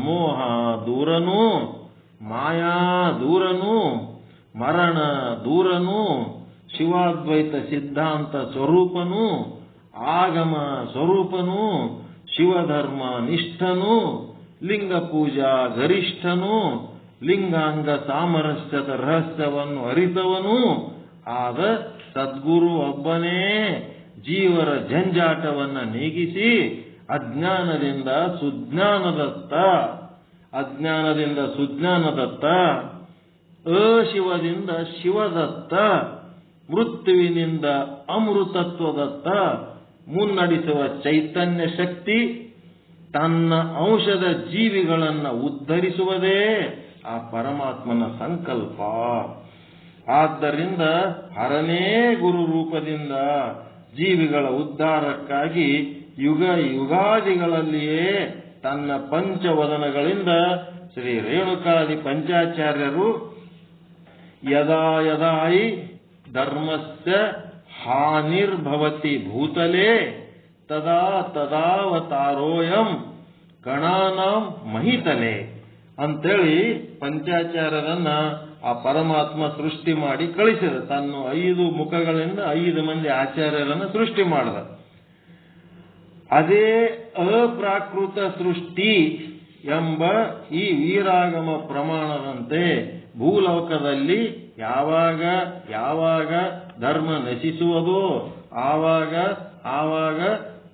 Speaker 1: ಮೋಹ ದೂರನು, ಮಾಯಾ ದೂರನು, ಮರಣ ದೂರನು, ಶಿವಾದ್ವೈತ ಸಿದ್ಧಾಂತ ಸ್ವರೂಪನು, ಆಗಮ ಸ್ವರೂಪನು, ಶಿವಧರ್ಮ ನಿಷ್ಠನು, ಲಿಂಗ ಪೂಜಾ ಗರಿಷ್ಠನು, ಲಿಂಗಾಂಗ ಸಾಮರಸ್ಯದ ರಹಸ್ಯವನ್ನು ಅರಿತವನು ಆದ ಸದ್ಗುರು ಒಬ್ಬನೇ ಜೀವರ ಜಂಜಾಟವನ್ನ ನೀಗಿಸಿ ಅಜ್ಞಾನದಿಂದ ಸುಜ್ಞಾನದತ್ತ, ಅಜ್ಞಾನದಿಂದ ಸುಜ್ಞಾನದತ್ತ, ಅಶಿವದಿಂದ ಶಿವದತ್ತ, ಮೃತ್ಯುವಿನಿಂದ ಅಮೃತತ್ವದತ್ತ ಮುನ್ನಡೆಸುವ ಚೈತನ್ಯ ಶಕ್ತಿ ತನ್ನ ಅಂಶದ ಜೀವಿಗಳನ್ನ ಉದ್ಧರಿಸುವುದೇ ಆ ಪರಮಾತ್ಮನ ಸಂಕಲ್ಪ. ಆದ್ದರಿಂದ ಹರನೇ ಗುರು ರೂಪದಿಂದ ಜೀವಿಗಳ ಉದ್ಧಾರಕ್ಕಾಗಿ ಯುಗ ಯುಗಾದಿಗಳಲ್ಲಿಯೇ ತನ್ನ ಪಂಚವದನಗಳಿಂದ ಶ್ರೀ ರೇಣುಕಾದಿ ಪಂಚಾಚಾರ್ಯರು ಯದಾ ಯದಾಯಿ ಧರ್ಮಸ್ಯ ಹಾನಿರ್ಭವತಿ ಭೂತಲೇ ತದಾ ತದಾವತಾರೋಯಂ ಗಣಾನಾಂ ಮಹಿತಲೆ ಅಂತೇಳಿ ಪಂಚಾಚಾರ್ಯರನ್ನ ಆ ಪರಮಾತ್ಮ ಸೃಷ್ಟಿ ಮಾಡಿ ಕಳಿಸಿದ. ತನ್ನ 5 ಮುಖಗಳಿಂದ 5 ಮಂದಿ ಆಚಾರ್ಯರನ್ನು ಸೃಷ್ಟಿ ಮಾಡಿದ. ಅದೇ ಅಪ್ರಾಕೃತ ಸೃಷ್ಟಿ ಎಂಬ ಈ ವೀರಾಗಮ ಪ್ರಮಾಣದಂತೆ ಭೂಲೋಕದಲ್ಲಿ ಯಾವಾಗ ಯಾವಾಗ ಧರ್ಮ ನಶಿಸುವುದೋ ಆವಾಗ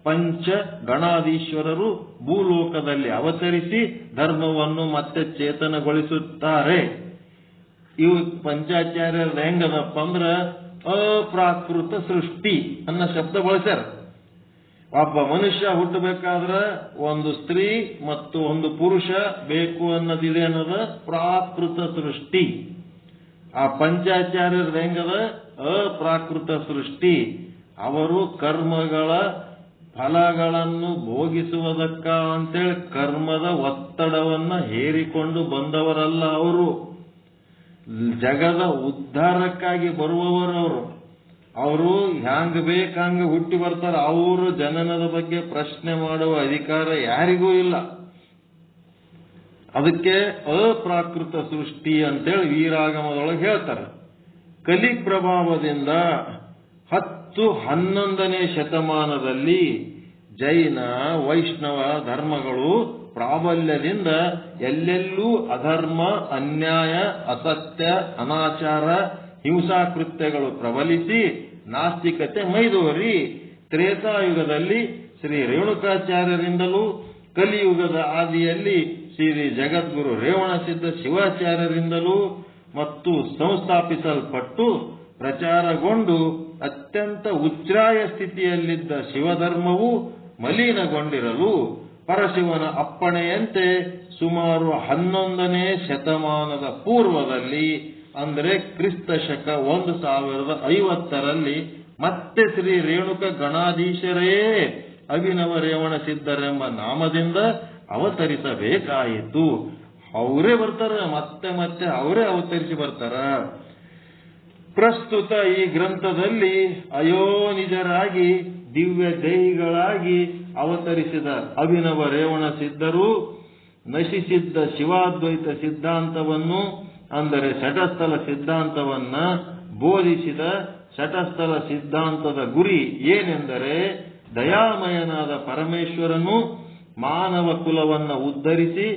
Speaker 1: ಪಂಚ ಗಣಾಧೀಶ್ವರರು ಭೂಲೋಕದಲ್ಲಿ ಅವತರಿಸಿ ಧರ್ಮವನ್ನು ಮತ್ತೆ ಚೇತನಗೊಳಿಸುತ್ತಾರೆ. ಇವು ಪಂಚಾಚಾರ್ಯರ ಹೆಂಗದಪ್ಪ ಅಂದ್ರ ಅಪ್ರಾಕೃತ ಸೃಷ್ಟಿ ಅನ್ನೋ ಶಬ್ದ ಬಳಸ್ಯಾರ. ಒಬ್ಬ ಮನುಷ್ಯ ಹುಟ್ಟಬೇಕಾದ್ರ ಒಂದು ಸ್ತ್ರೀ ಮತ್ತು ಒಂದು ಪುರುಷ ಬೇಕು ಅನ್ನೋದಿದೆ ಅನ್ನೋದ ಪ್ರಾಕೃತ ಸೃಷ್ಟಿ. ಆ ಪಂಚಾಚಾರ್ಯರ ಹೆಂಗದ ಅಪ್ರಾಕೃತ ಸೃಷ್ಟಿ. ಅವರು ಕರ್ಮಗಳ ಫಲಗಳನ್ನು ಭೋಗಿಸುವುದಕ್ಕ ಅಂತೇಳಿ ಕರ್ಮದ ಒತ್ತಡವನ್ನ ಹೇರಿಕೊಂಡು ಬಂದವರಲ್ಲ. ಅವರು ಜಗದ ಉದ್ಧಾರಕ್ಕಾಗಿ ಬರುವವರವರು. ಅವರು ಹ್ಯಾಂಗ ಬೇಕಂಗ ಹುಟ್ಟಿ ಬರ್ತಾರ. ಅವರು ಜನನದ ಬಗ್ಗೆ ಪ್ರಶ್ನೆ ಮಾಡುವ ಅಧಿಕಾರ ಯಾರಿಗೂ ಇಲ್ಲ. ಅದಕ್ಕೆ ಅಪ್ರಾಕೃತ ಸೃಷ್ಟಿ ಅಂತೇಳಿ ವೀರಾಗಮದೊಳಗೆ ಹೇಳ್ತಾರೆ. ಕಲಿ ಪ್ರಭಾವದಿಂದ 10-11ನೇ ಶತಮಾನದಲ್ಲಿ ಜೈನ ವೈಷ್ಣವ ಧರ್ಮಗಳು ಪ್ರಾಬಲ್ಯದಿಂದ ಎಲ್ಲೆಲ್ಲೂ ಅಧರ್ಮ, ಅನ್ಯಾಯ, ಅಸತ್ಯ, ಅನಾಚಾರ, ಹಿಂಸಾಕೃತ್ಯಗಳು ಪ್ರಬಲಿಸಿ ನಾಸ್ತಿಕತೆ ಮೈದೋರಿ ತ್ರೇತಾಯುಗದಲ್ಲಿ ಶ್ರೀ ರೇಣುಕಾಚಾರ್ಯರಿಂದಲೂ ಕಲಿಯುಗದ ಆದಿಯಲ್ಲಿ ಶ್ರೀ ಜಗದ್ಗುರು ರೇವಣಸಿದ್ಧ ಶಿವಾಚಾರ್ಯರಿಂದಲೂ ಮತ್ತು ಸಂಸ್ಥಾಪಿಸಲ್ಪಟ್ಟು ಪ್ರಚಾರಗೊಂಡು ಅತ್ಯಂತ ಉಚ್ಛ್ರಾಯ ಸ್ಥಿತಿಯಲ್ಲಿದ್ದ ಶಿವಧರ್ಮವು ಮಲಿನಗೊಂಡಿರಲು ಪರಶಿವನ ಅಪ್ಪಣೆಯಂತೆ ಸುಮಾರು 11ನೇ ಶತಮಾನದ ಪೂರ್ವದಲ್ಲಿ, ಅಂದರೆ ಕ್ರಿಸ್ತ ಶಕ 1050ರಲ್ಲಿ ಮತ್ತೆ ಶ್ರೀ ರೇಣುಕ ಗಣಾಧೀಶರೇ ಅಭಿನವ ರೇವಣ ಸಿದ್ಧರೆಂಬ ನಾಮದಿಂದ ಅವತರಿಸಬೇಕಾಯಿತು. ಅವರೇ ಬರ್ತಾರ, ಮತ್ತೆ ಮತ್ತೆ ಅವರೇ ಅವತರಿಸಿ ಬರ್ತಾರ. ಪ್ರಸ್ತುತ ಈ ಗ್ರಂಥದಲ್ಲಿ ಅಯೋನಿಜರಾಗಿ ದಿವ್ಯ ದೇಹಿಗಳಾಗಿ ಅವತರಿಸಿದ ಅಭಿನವ ರೇವಣ ಸಿದ್ಧರು ನಶಿಸಿದ್ದ ಶಿವಾದ್ವೈತ ಸಿದ್ಧಾಂತವನ್ನು, ಅಂದರೆ ಶಟಸ್ಥಲ ಸಿದ್ಧಾಂತವನ್ನ ಬೋಧಿಸಿದ ಶಟಸ್ಥಲ ಸಿದ್ಧಾಂತದ ಗುರಿ ಏನೆಂದರೆ, ದಯಾಮಯನಾದ ಪರಮೇಶ್ವರನು ಮಾನವ ಕುಲವನ್ನು ಉದ್ಧರಿಸಿ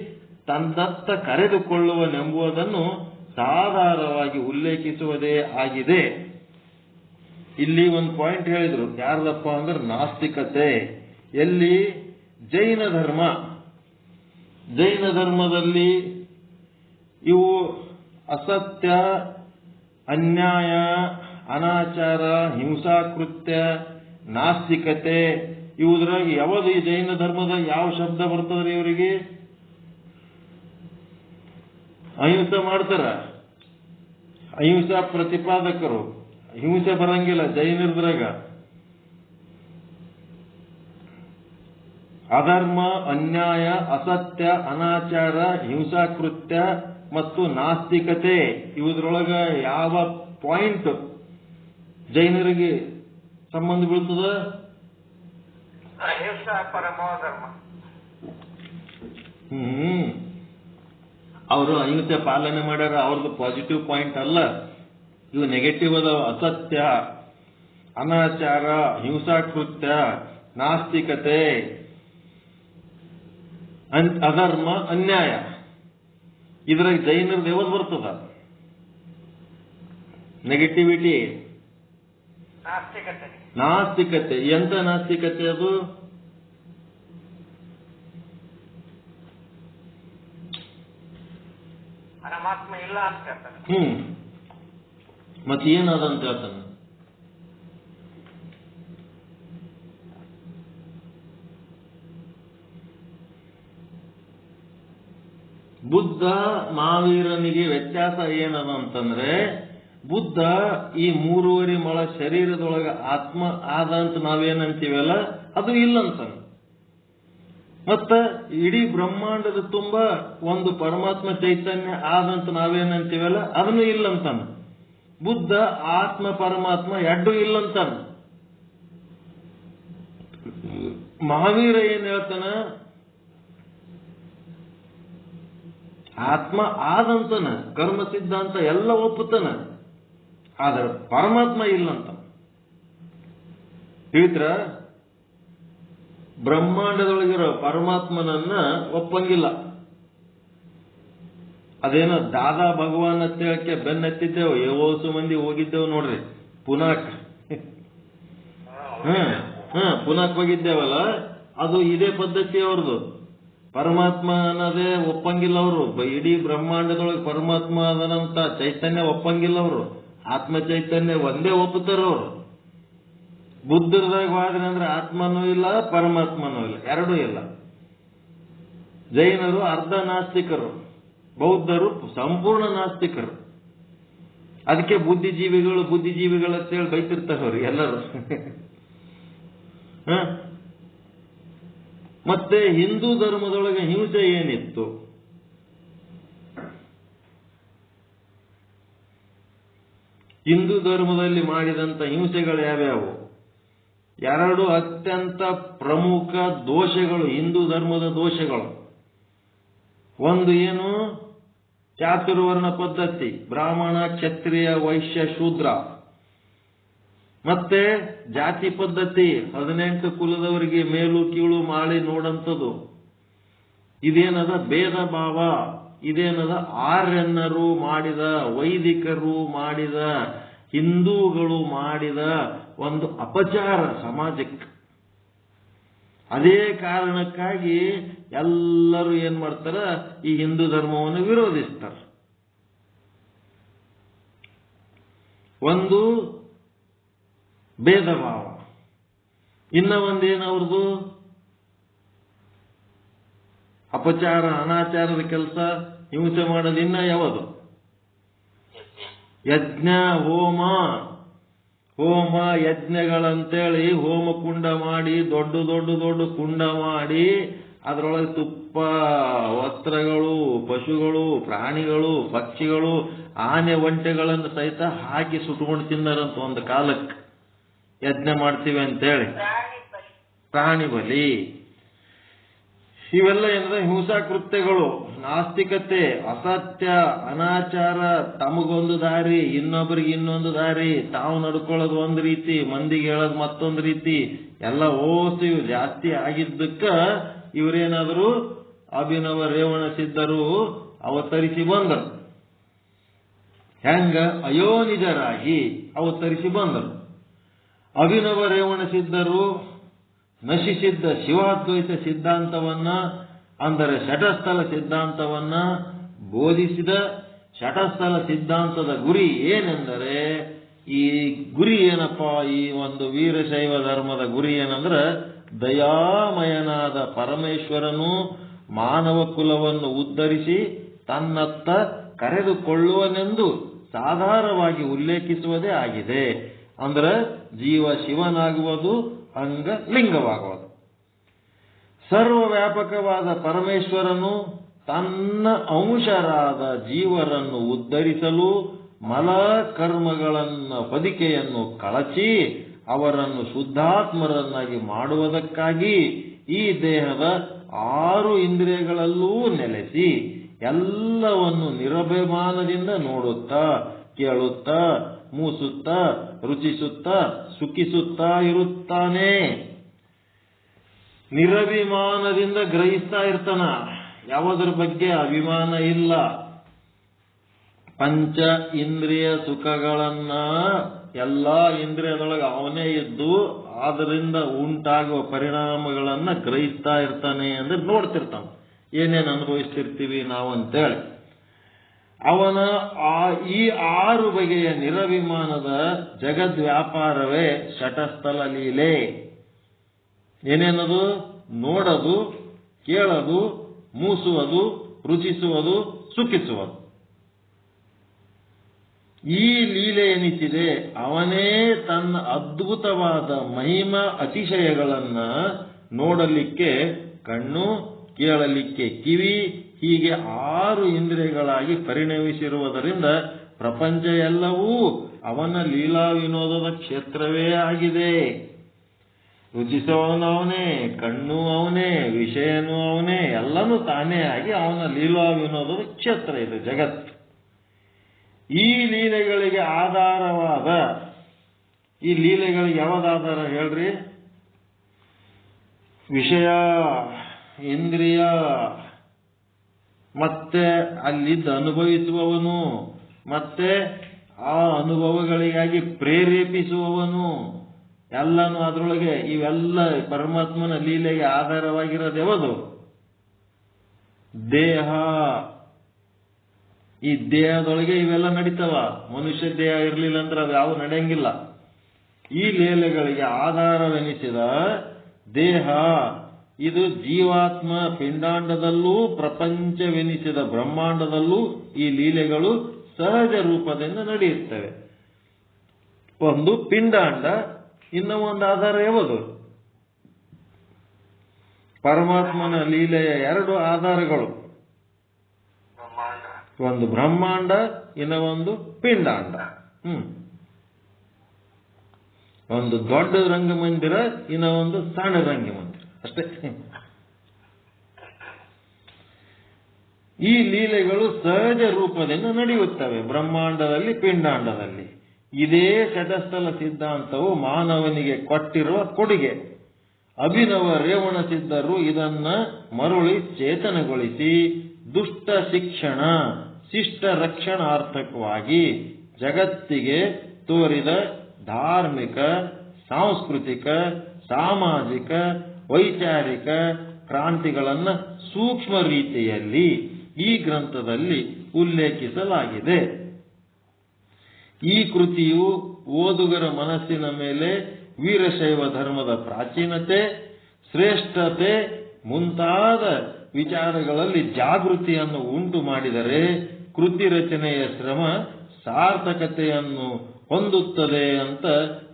Speaker 1: ತನ್ನತ್ತ ಕರೆದುಕೊಳ್ಳುವನೆಂಬುದನ್ನು ಸಾಧಾರಣವಾಗಿ ಉಲ್ಲೇಖಿಸುವುದೇ ಆಗಿದೆ. ಇಲ್ಲಿ ಒಂದು ಪಾಯಿಂಟ್ ಹೇಳಿದ್ರು, ಯಾರ್ದಪ್ಪ ಅಂದ್ರೆ ನಾಸ್ತಿಕತೆ. ಎಲ್ಲಿ? ಜೈನ ಧರ್ಮ. ಜೈನ ಧರ್ಮದಲ್ಲಿ ಇವು ಅಸತ್ಯ, ಅನ್ಯಾಯ, ಅನಾಚಾರ, ಹಿಂಸಾಕೃತ್ಯ, ನಾಸ್ತಿಕತೆ, ಇವುದ್ರಾಗ ಯಾವುದು ಈ ಜೈನ ಧರ್ಮದ ಯಾವ ಶಬ್ದ ಬರ್ತದ್ರಿ ಇವರಿಗೆ? ಅಹಿಂಸೆ ಮಾಡ್ತಾರ, ಅಹಿಂಸಾ ಪ್ರತಿಪಾದಕರು. ಹಿಂಸೆ ಬರಂಗಿಲ್ಲ ಜೈನರದ್ರಾಗ. ಅಧರ್ಮ, ಅನ್ಯಾಯ, ಅಸತ್ಯ, ಅನಾಚಾರ, ಹಿಂಸಾಕೃತ್ಯ ಮತ್ತು ನಾಸ್ತಿಕತೆ, ಇವುದ್ರೊಳಗ ಯಾವ ಪಾಯಿಂಟ್ ಜೈನರಿಗೆ ಸಂಬಂಧ ಬೀಳ್ತದ?
Speaker 2: ಅಹಿಂಸಾ ಪರಮೋ ಧರ್ಮ.
Speaker 1: ಅವರು ಅಹಿಂಸೆ ಪಾಲನೆ ಮಾಡ್ಯಾರ, ಅವ್ರದ್ದು ಪಾಸಿಟಿವ್ ಪಾಯಿಂಟ್ ಅಲ್ಲ. ಇವು ನೆಗೆಟಿವ್ ಅದಾವ. ಅಸತ್ಯ, ಅನಾಚಾರ, ಹಿಂಸಾಕೃತ್ಯ, ನಾಸ್ತಿಕತೆ, ಅಧರ್ಮ, ಅನ್ಯಾಯ, ಇದ್ರಾಗ ಜೈನರದ್ದು ಯಾವ್ದು ಬರ್ತದ? ನೆಗೆಟಿವಿಟಿ, ನಾಸ್ತಿಕತೆ. ಎಂತ ನಾಸ್ತಿಕತೆ ಅದು?
Speaker 2: ಪರಮಾತ್ಮ ಇಲ್ಲ ಅಂತ ಹೇಳ್ತಾನೆ.
Speaker 1: ಮತ್ತೆ ಏನದಂತ ಹೇಳ್ತಾನೆ? ಬುದ್ಧ ಮಹಾವೀರನಿಗೆ ವ್ಯತ್ಯಾಸ ಏನದ ಅಂತಂದ್ರೆ, ಬುದ್ಧ ಈ 3.5 ಮೊಳ ಶರೀರದೊಳಗ ಆತ್ಮ ಆದಂತ ನಾವೇನಂತೀವಲ್ಲ ಅದು ಇಲ್ಲಂತಾನೆ. ಮತ್ತ ಇಡೀ ಬ್ರಹ್ಮಾಂಡದ ತುಂಬ ಒಂದು ಪರಮಾತ್ಮ ಚೈತನ್ಯ ಆದಂತ ನಾವೇನಂತೀವಲ್ಲ ಅದನ್ನು ಇಲ್ಲಂತಾನೆ. ಬುದ್ಧ ಆತ್ಮ ಪರಮಾತ್ಮ ಎರಡು ಇಲ್ಲಂತಾನ. ಮಹಾವೀರ ಏನ್ ಹೇಳ್ತಾನ? ಆತ್ಮ ಆದಂತನ, ಕರ್ಮ ಸಿದ್ಧಾಂತ ಎಲ್ಲ ಒಪ್ಪುತ್ತಾನ, ಆದ್ರೆ ಪರಮಾತ್ಮ ಇಲ್ಲಂತ. ತಿಳಿದ್ರ? ಬ್ರಹ್ಮಾಂಡದೊಳಗಿರೋ ಪರಮಾತ್ಮನನ್ನ ಒಪ್ಪಂಗಿಲ್ಲ. ಅದೇನೋ ದಾದಾ ಭಗವಾನ್ ಅಂತ ಹೇಳಕ್ಕೆ ಬೆನ್ನತ್ತಿದ್ದೆವು, ಏವೋಸು ಮಂದಿ ಹೋಗಿದ್ದೆವು ನೋಡ್ರಿ ಪುನಾಕ್. ಪುನಾಕ್ ಹೋಗಿದ್ದೇವಲ್ಲ, ಅದು ಇದೇ ಪದ್ಧತಿ ಅವ್ರದ್ದು. ಪರಮಾತ್ಮ ಅನ್ನೋದೇ ಒಪ್ಪಂಗಿಲ್ಲ ಅವರು. ಇಡೀ ಬ್ರಹ್ಮಾಂಡದೊಳಗೆ ಪರಮಾತ್ಮ ಅದನಂತ ಚೈತನ್ಯ ಒಪ್ಪಂಗಿಲ್ಲ ಅವರು. ಆತ್ಮ ಚೈತನ್ಯ ಒಂದೇ ಒಪ್ಪುತ್ತಾರ ಅವರು. ಬುದ್ಧರದಾಗ ಹೋದ್ರೆ ಅಂದ್ರೆ ಆತ್ಮನೂ ಇಲ್ಲ ಪರಮಾತ್ಮನೂ ಇಲ್ಲ, ಎರಡೂ ಇಲ್ಲ. ಜೈನರು ಅರ್ಧ ನಾಸ್ತಿಕರು, ಬೌದ್ಧರು ಸಂಪೂರ್ಣ ನಾಸ್ತಿಕರು. ಅದಕ್ಕೆ ಬುದ್ಧಿಜೀವಿಗಳು ಅಂತೇಳಿ ಬೈತಿರ್ತಾರೆ ಅವ್ರು ಎಲ್ಲರೂ. ಮತ್ತೆ ಹಿಂದೂ ಧರ್ಮದೊಳಗೆ ಹಿಂಸೆ ಏನಿತ್ತು? ಹಿಂದೂ ಧರ್ಮದಲ್ಲಿ ಮಾಡಿದಂತ ಹಿಂಸೆಗಳು ಯಾವ್ಯಾವು? ಎರಡು ಅತ್ಯಂತ ಪ್ರಮುಖ ದೋಷಗಳು, ಹಿಂದೂ ಧರ್ಮದ ದೋಷಗಳು. ಒಂದು ಏನು? ಚಾತುರ್ವರ್ಣ ಪದ್ಧತಿ, ಬ್ರಾಹ್ಮಣ, ಕ್ಷತ್ರಿಯ, ವೈಶ್ಯ, ಶೂದ್ರ. ಮತ್ತೆ ಜಾತಿ ಪದ್ಧತಿ, 18 ಕುಲದವರಿಗೆ ಮೇಲು ಕೀಳು ಮಾಡಿ ನೋಡಂಥದ್ದು. ಇದೇನದ? ಭೇದ ಭಾವ. ಇದೇನದ? ಆರ್ಯನ್ನರು ಮಾಡಿದ, ವೈದಿಕರು ಮಾಡಿದ, ಹಿಂದೂಗಳು ಮಾಡಿದ ಒಂದು ಅಪಚಾರ ಸಮಾಜಕ್ಕೆ. ಅದೇ ಕಾರಣಕ್ಕಾಗಿ ಎಲ್ಲರೂ ಏನ್ ಮಾಡ್ತಾರ? ಈ ಹಿಂದೂ ಧರ್ಮವನ್ನು ವಿರೋಧಿಸ್ತಾರ. ಒಂದು ಭೇದ ಭಾವ, ಇನ್ನ ಒಂದೇನು ಅವ್ರದ್ದು? ಅಪಚಾರ ಅನಾಚಾರದ ಕೆಲಸ ಹಿಂಸೆ ಮಾಡೋದು ಇನ್ನ ಯಾವುದು? ಯಜ್ಞ ಹೋಮ ಯಜ್ಞಗಳಂತೇಳಿ ಹೋಮ ಕುಂಡ ಮಾಡಿ ದೊಡ್ಡ ಕುಂಡ ಮಾಡಿ ಅದರೊಳಗೆ ತುಪ್ಪ, ವಸ್ತ್ರಗಳು, ಪಶುಗಳು, ಪ್ರಾಣಿಗಳು, ಪಕ್ಷಿಗಳು, ಆನೆ ಒಂಟೆಗಳನ್ನು ಸಹಿತ ಹಾಕಿ ಸುಟ್ಕೊಂಡು ತಿನ್ನರಂತ ಒಂದು ಕಾಲಕ್ಕೆ. ಯಜ್ಞ ಮಾಡ್ತೀವಿ ಅಂತೇಳಿ ಪ್ರಾಣಿ ಬಲಿ. ಇವೆಲ್ಲ ಏನಂದ್ರೆ ಹಿಂಸಾ ಕೃತ್ಯಗಳು, ನಾಸ್ತಿಕತೆ, ಅಸತ್ಯ, ಅನಾಚಾರ, ತಮಗೊಂದು ದಾರಿ, ಇನ್ನೊಬ್ಬರಿಗೆ ಇನ್ನೊಂದು ದಾರಿ, ತಾವು ನಡ್ಕೊಳ್ಳೋದು ಒಂದು ರೀತಿ, ಮಂದಿಗೆ ಹೇಳೋದು ಮತ್ತೊಂದು ರೀತಿ, ಎಲ್ಲ ಓಸು ಇವು ಜಾಸ್ತಿ ಆಗಿದ್ದಕ್ಕ ಇವರೇನಾದರೂ ಅಭಿನವ ರೇವಣ ಸಿದ್ಧರು ಅವತರಿಸಿ ಬಂದರು. ಹೆಂಗ? ಅಯೋನಿಜರಾಗಿ ಅವತರಿಸಿ ಬಂದರು. ಅಭಿನವ ರೇವಣ ಸಿದ್ಧರು ನಶಿಸಿದ್ದ ಶಿವಾದ್ವೈತ ಸಿದ್ಧಾಂತವನ್ನ, ಅಂದರೆ ಶಟಸ್ಥಲ ಸಿದ್ಧಾಂತವನ್ನ ಬೋಧಿಸಿದ. ಶಟಸ್ಥಲ ಸಿದ್ಧಾಂತದ ಗುರಿ ಏನೆಂದರೆ, ಈ ಗುರಿ ಏನಪ್ಪ, ಈ ಒಂದು ವೀರಶೈವ ಧರ್ಮದ ಗುರಿ ಏನಂದ್ರೆ, ದಯಾಮಯನಾದ ಪರಮೇಶ್ವರನು ಮಾನವ ಕುಲವನ್ನು ಉದ್ಧರಿಸಿ ತನ್ನತ್ತ ಕರೆದುಕೊಳ್ಳುವನೆಂದು ಸಾಧಾರಣವಾಗಿ ಉಲ್ಲೇಖಿಸುವುದೇ ಆಗಿದೆ. ಅಂದ್ರೆ ಜೀವ ಶಿವನಾಗುವುದು, ಅಂಗ ಲಿಂಗವಾಗುವುದು. ಸರ್ವವ್ಯಾಪಕವಾದ ಪರಮೇಶ್ವರನು ತನ್ನ ಅಂಶರಾದ ಜೀವರನ್ನು ಉದ್ಧರಿಸಲು ಮಲ ಕರ್ಮಗಳನ್ನು ಹೊದಿಕೆಯನ್ನು ಕಳಚಿ ಅವರನ್ನು ಶುದ್ಧಾತ್ಮರನ್ನಾಗಿ ಮಾಡುವುದಕ್ಕಾಗಿ ಈ ದೇಹದ 6 ಇಂದ್ರಿಯಗಳಲ್ಲೂ ನೆಲೆಸಿ ಎಲ್ಲವನ್ನು ನಿರಭಿಮಾನದಿಂದ ನೋಡುತ್ತಾ, ಕೇಳುತ್ತಾ, ಮೂಸುತ್ತಾ, ರುಚಿಸುತ್ತಾ, ಸುಖಿಸುತ್ತಾ ಇರುತ್ತಾನೆ. ನಿರಭಿಮಾನದಿಂದ ಗ್ರಹಿಸ್ತಾ ಇರ್ತಾನ, ಯಾವುದರ ಬಗ್ಗೆ ಅಭಿಮಾನ ಇಲ್ಲ. ಪಂಚ ಇಂದ್ರಿಯ ಸುಖಗಳನ್ನ ಎಲ್ಲಾ ಇಂದ್ರಿಯದೊಳಗೆ ಅವನೇ ಇದ್ದು ಅದರಿಂದ ಉಂಟಾಗುವ ಪರಿಣಾಮಗಳನ್ನ ಗ್ರಹಿಸ್ತಾ ಇರ್ತಾನೆ ಅಂದ್ರೆ ನೋಡ್ತಿರ್ತಾನೆ, ಏನೇನು ಅನುಭವಿಸ್ತಿರ್ತೀವಿ ನಾವು ಅಂತೇಳಿ. ಅವನ ಈ 6 ಬಗೆಯ ನಿರಭಿಮಾನದ ಜಗದ್ವ್ಯಾಪಾರವೇ ಶಟಸ್ಥಲ ಲೀಲೆ. ಏನೇನದು? ನೋಡೋದು, ಕೇಳೋದು, ಮೂಸುವುದು, ರುಚಿಸುವುದು, ಸುಖಿಸುವುದು. ಈ ಲೀಲೆ ಎನಿಸಿದೆ ಅವನೇ ತನ್ನ ಅದ್ಭುತವಾದ ಮಹಿಮಾ ಅತಿಶಯಗಳನ್ನ ನೋಡಲಿಕ್ಕೆ ಕಣ್ಣು, ಕೇಳಲಿಕ್ಕೆ ಕಿವಿ, ಹೀಗೆ 6 ಇಂದ್ರಿಯಗಳಾಗಿ ಪರಿಣಮಿಸಿರುವುದರಿಂದ ಪ್ರಪಂಚ ಎಲ್ಲವೂ ಅವನ ಲೀಲಾ ವಿನೋದದ ಕ್ಷೇತ್ರವೇ ಆಗಿದೆ. ರುಚಿಸುವವನು ಅವನೇ, ಕಣ್ಣು ಅವನೇ, ವಿಷಯನೂ ಅವನೇ, ಎಲ್ಲನೂ ತಾನೇ ಆಗಿ ಅವನ ಲೀಲಾ ವಿನೋದದ ಕ್ಷೇತ್ರ ಇದೆ ಜಗತ್ತು. ಈ ಲೀಲೆಗಳಿಗೆ ಆಧಾರವಾದ, ಈ ಲೀಲೆಗಳಿಗೆ ಯಾವ್ದು ಆಧಾರ ಹೇಳ್ರಿ? ವಿಷಯ, ಇಂದ್ರಿಯ, ಮತ್ತೆ ಅಲ್ಲಿದ್ದ ಅನುಭವಿಸುವವನು, ಮತ್ತೆ ಆ ಅನುಭವಗಳಿಗಾಗಿ ಪ್ರೇರೇಪಿಸುವವನು, ಎಲ್ಲನೂ ಅದರೊಳಗೆ. ಇವೆಲ್ಲ ಪರಮಾತ್ಮನ ಲೀಲೆಗೆ ಆಧಾರವಾಗಿರೋದು ಯಾವುದು? ದೇಹ. ಈ ದೇಹದೊಳಗೆ ಇವೆಲ್ಲ ನಡೀತಾವ. ಮನುಷ್ಯ ದೇಹ ಇರಲಿಲ್ಲ ಅಂದ್ರೆ ಅದು ಯಾವ ನಡೆಯಂಗಿಲ್ಲ. ಈ ಲೀಲೆಗಳಿಗೆ ಆಧಾರವೆನಿಸಿದ ದೇಹ ಇದು ಜೀವಾತ್ಮ ಪಿಂಡಾಂಡದಲ್ಲೂ ಪ್ರಪಂಚವೆನಿಸಿದ ಬ್ರಹ್ಮಾಂಡದಲ್ಲೂ ಈ ಲೀಲೆಗಳು ಸಹಜ ರೂಪದಿಂದ ನಡೆಯುತ್ತವೆ. ಒಂದು ಪಿಂಡಾಂಡ, ಇನ್ನು ಒಂದು ಆಧಾರ ಯಾವುದು? ಪರಮಾತ್ಮನ ಲೀಲೆಯ 2 ಆಧಾರಗಳು, ಒಂದು ಬ್ರಹ್ಮಾಂಡ, ಇನ್ನ ಒಂದು ಪಿಂಡಾಂಡ. ಒಂದು ದೊಡ್ಡ ರಂಗಮಂದಿರ, ಇನ್ನ ಒಂದು ಸಣ್ಣ ರಂಗಮಂದಿರ, ಅಷ್ಟೇ. ಈ ಲೀಲೆಗಳು ಸಹಜ ರೂಪದಿಂದ ನಡೆಯುತ್ತವೆ ಬ್ರಹ್ಮಾಂಡದಲ್ಲಿ, ಪಿಂಡಾಂಡದಲ್ಲಿ. ಇದೇ ಶಟಸ್ಥಲ ಸಿದ್ಧಾಂತವು ಮಾನವನಿಗೆ ಕೊಟ್ಟಿರುವ ಕೊಡುಗೆ. ಅಭಿನವ ರೇವಣ ಸಿದ್ಧರು ಇದನ್ನ ಮರುಳಿ ಚೇತನಗೊಳಿಸಿ ದುಷ್ಟ ಶಿಕ್ಷಣ, ಶಿಷ್ಟ ರಕ್ಷಣಾರ್ಥಕವಾಗಿ ಜಗತ್ತಿಗೆ ತೋರಿದ ಧಾರ್ಮಿಕ, ಸಾಂಸ್ಕೃತಿಕ, ಸಾಮಾಜಿಕ, ವೈಚಾರಿಕ ಕ್ರಾಂತಿಗಳನ್ನ ಸೂಕ್ಷ್ಮ ರೀತಿಯಲ್ಲಿ ಈ ಗ್ರಂಥದಲ್ಲಿ ಉಲ್ಲೇಖಿಸಲಾಗಿದೆ. ಈ ಕೃತಿಯು ಓದುಗರ ಮನಸ್ಸಿನ ಮೇಲೆ ವೀರಶೈವ ಧರ್ಮದ ಪ್ರಾಚೀನತೆ, ಶ್ರೇಷ್ಠತೆ ಮುಂತಾದ ವಿಚಾರಗಳಲ್ಲಿ ಜಾಗೃತಿಯನ್ನು ಉಂಟು ಮಾಡಿದರೆ ಕೃತಿ ರಚನೆಯ ಶ್ರಮ ಸಾರ್ಥಕತೆಯನ್ನು ಹೊಂದುತ್ತದೆ ಅಂತ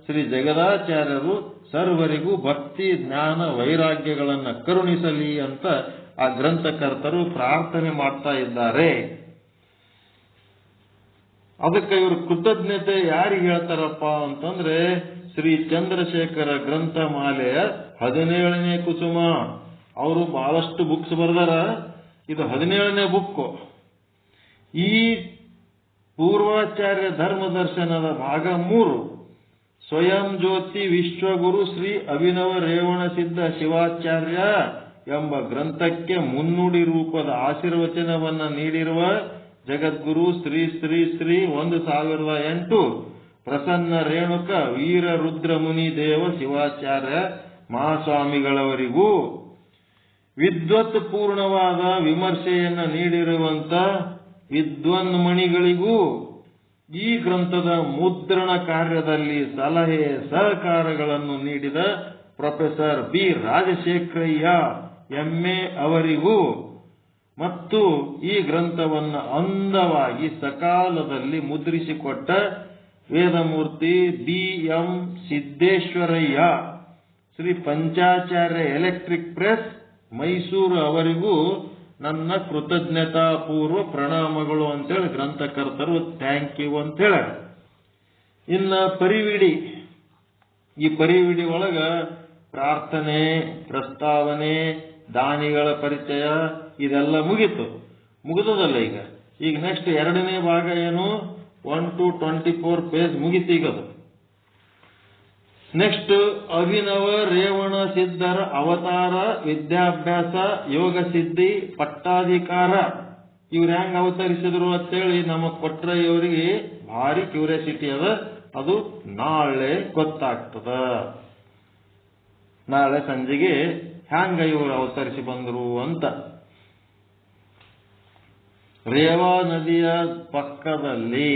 Speaker 1: ಶ್ರೀ ಜಗದಾಚಾರ್ಯರು ಸರ್ವರಿಗೂ ಭಕ್ತಿ ಜ್ಞಾನ ವೈರಾಗ್ಯಗಳನ್ನು ಕರುಣಿಸಲಿ ಅಂತ ಆ ಗ್ರಂಥಕರ್ತರು ಪ್ರಾರ್ಥನೆ ಮಾಡ್ತಾ ಇದ್ದಾರೆ. ಅದಕ್ಕೆ ಇವರು ಕೃತಜ್ಞತೆ ಯಾರಿಗೆ ಹೇಳ್ತಾರಪ್ಪ ಅಂತಂದ್ರೆ ಶ್ರೀ ಚಂದ್ರಶೇಖರ ಗ್ರಂಥಮಾಲೆಯ 17ನೇ ಕುಸುಮ. ಅವರು ಬಹಳಷ್ಟು ಬುಕ್ಸ್ ಬರೆದಾರ, ಇದು 17ನೇ ಬುಕ್. ಈ ಪೂರ್ವಾಚಾರ್ಯ ಧರ್ಮದರ್ಶನದ ಭಾಗ 3 ಸ್ವಯಂ ಜ್ಯೋತಿ ವಿಶ್ವಗುರು ಶ್ರೀ ಅಭಿನವ ರೇವಣ ಸಿದ್ಧ ಶಿವಾಚಾರ್ಯ ಎಂಬ ಗ್ರಂಥಕ್ಕೆ ಮುನ್ನುಡಿ ರೂಪದ ಆಶೀರ್ವಚನವನ್ನ ನೀಡಿರುವ ಜಗದ್ಗುರು ಶ್ರೀ ಶ್ರೀ ಶ್ರೀ 1008 ಪ್ರಸನ್ನ ರೇಣುಕ ವೀರ ರುದ್ರ ಮುನಿ ದೇವ ಶಿವಾಚಾರ್ಯ ಮಹಾಸ್ವಾಮಿಗಳವರಿಗೂ ವಿದ್ವತ್ ಪೂರ್ಣವಾದ ವಿಮರ್ಶೆಯನ್ನು ನೀಡಿರುವಂತ ವಿದ್ವನ್ಮಣಿಗಳಿಗೂ ಈ ಗ್ರಂಥದ ಮುದ್ರಣ ಕಾರ್ಯದಲ್ಲಿ ಸಲಹೆ ಸಹಕಾರಗಳನ್ನು ನೀಡಿದ ಪ್ರೊಫೆಸರ್ ಬಿ ರಾಜಶೇಖರಯ್ಯ MA ಅವರಿಗೂ ಮತ್ತು ಈ ಗ್ರಂಥವನ್ನು ಅಂದವಾಗಿ ಸಕಾಲದಲ್ಲಿ ಮುದ್ರಿಸಿಕೊಟ್ಟ ವೇದಮೂರ್ತಿ BM Siddeshwarayya Shri Panchacharya electric press Mysuru ಅವರಿಗೂ ನನ್ನ ಕೃತಜ್ಞತಾಪೂರ್ವ ಪ್ರಣಾಮಗಳು ಅಂತೇಳಿ ಗ್ರಂಥಕರ್ತರು ಥ್ಯಾಂಕ್ ಯು ಅಂತ ಹೇಳ. ಇನ್ನ ಪರಿವಿಡಿ, ಈ ಪರಿವಿಡಿ ಒಳಗ ಪ್ರಾರ್ಥನೆ, ಪ್ರಸ್ತಾವನೆ, ದಾನಿಗಳ ಪರಿಚಯ ಇದೆಲ್ಲ ಮುಗಿದದಲ್ಲ. ಈಗ ನೆಕ್ಸ್ಟ್ 2ನೇ ಭಾಗ ಏನು 1 to 24 ಪೇಜ್ ಮುಗಿತೀಗದು. ನೆಕ್ಸ್ಟ್ ಅಭಿನವ ರೇವಣ ಸಿದ್ಧರ ಅವತಾರ, ವಿದ್ಯಾಭ್ಯಾಸ, ಯೋಗ ಸಿದ್ಧಿ, ಪಟ್ಟಾಧಿಕಾರ ಇವ್ರು ಹೆಂಗ್ ಅವತರಿಸಿದ್ರು ಅಂತೇಳಿ ನಮ್ಮ ಕೊಟ್ರಯ್ಯವರಿಗೆ ಭಾರಿ ಕ್ಯೂರಿಯಾಸಿಟಿ ಅದ. ಅದು ನಾಳೆ ಗೊತ್ತಾಗ್ತದ. ನಾಳೆ ಸಂಜೆಗೆ ಹ್ಯಾಂಗ ಇವರು ಅವತರಿಸಿ ಬಂದರು ಅಂತ. ರೇವಾ ನದಿಯ ಪಕ್ಕದಲ್ಲಿ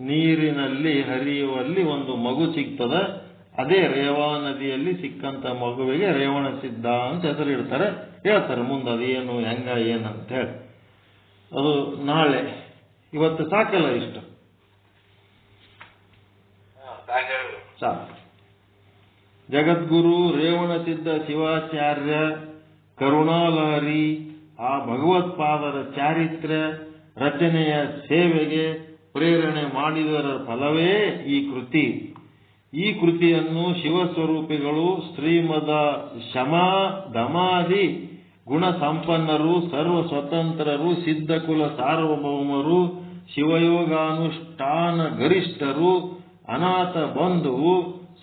Speaker 1: ನೀರಿನಲ್ಲಿ ಹರಿಯುವಲ್ಲಿ ಒಂದು ಮಗು ಸಿಗ್ತದ. ಅದೇ ರೇವಾ ನದಿಯಲ್ಲಿ ಸಿಕ್ಕಂತ ಮಗುವಿಗೆ ರೇವಣ ಸಿದ್ಧ ಅಂತ ಹೆಸರಿಡ್ತಾರೆ. ಹೇಳ್ತಾರೆ ಮುಂದೆ ಅದೇನು ಹೆಂಗ ಏನಂತ ಹೇಳಿ. ಅದು ನಾಳೆ. ಇವತ್ತು ಸಾಕಲ್ಲ ಇಷ್ಟು ಸಾಕು. ಜಗದ್ಗುರು ರೇವಣ ಸಿದ್ಧ ಶಿವಾಚಾರ್ಯ ಕರುಣಾಲಹರಿ ಆ ಭಗವತ್ಪಾದರ ಚಾರಿತ್ರ್ಯ ರಚನೆಯ ಸೇವೆಗೆ ಪ್ರೇರಣೆ ಮಾಡಿದರ ಫಲವೇ ಈ ಕೃತಿ. ಈ ಕೃತಿಯನ್ನು ಶಿವಸ್ವರೂಪಿಗಳು ಶ್ರೀಮದ ಶಮ ದಮಾದಿ ಗುಣ ಸಂಪನ್ನರು, ಸರ್ವ ಸ್ವತಂತ್ರರು, ಸಿದ್ಧಕುಲ ಸಾರ್ವಭೌಮರು, ಶಿವಯೋಗಾನುಷ್ಠಾನ ಗರಿಷ್ಠರು, ಅನಾಥ ಬಂಧುವು,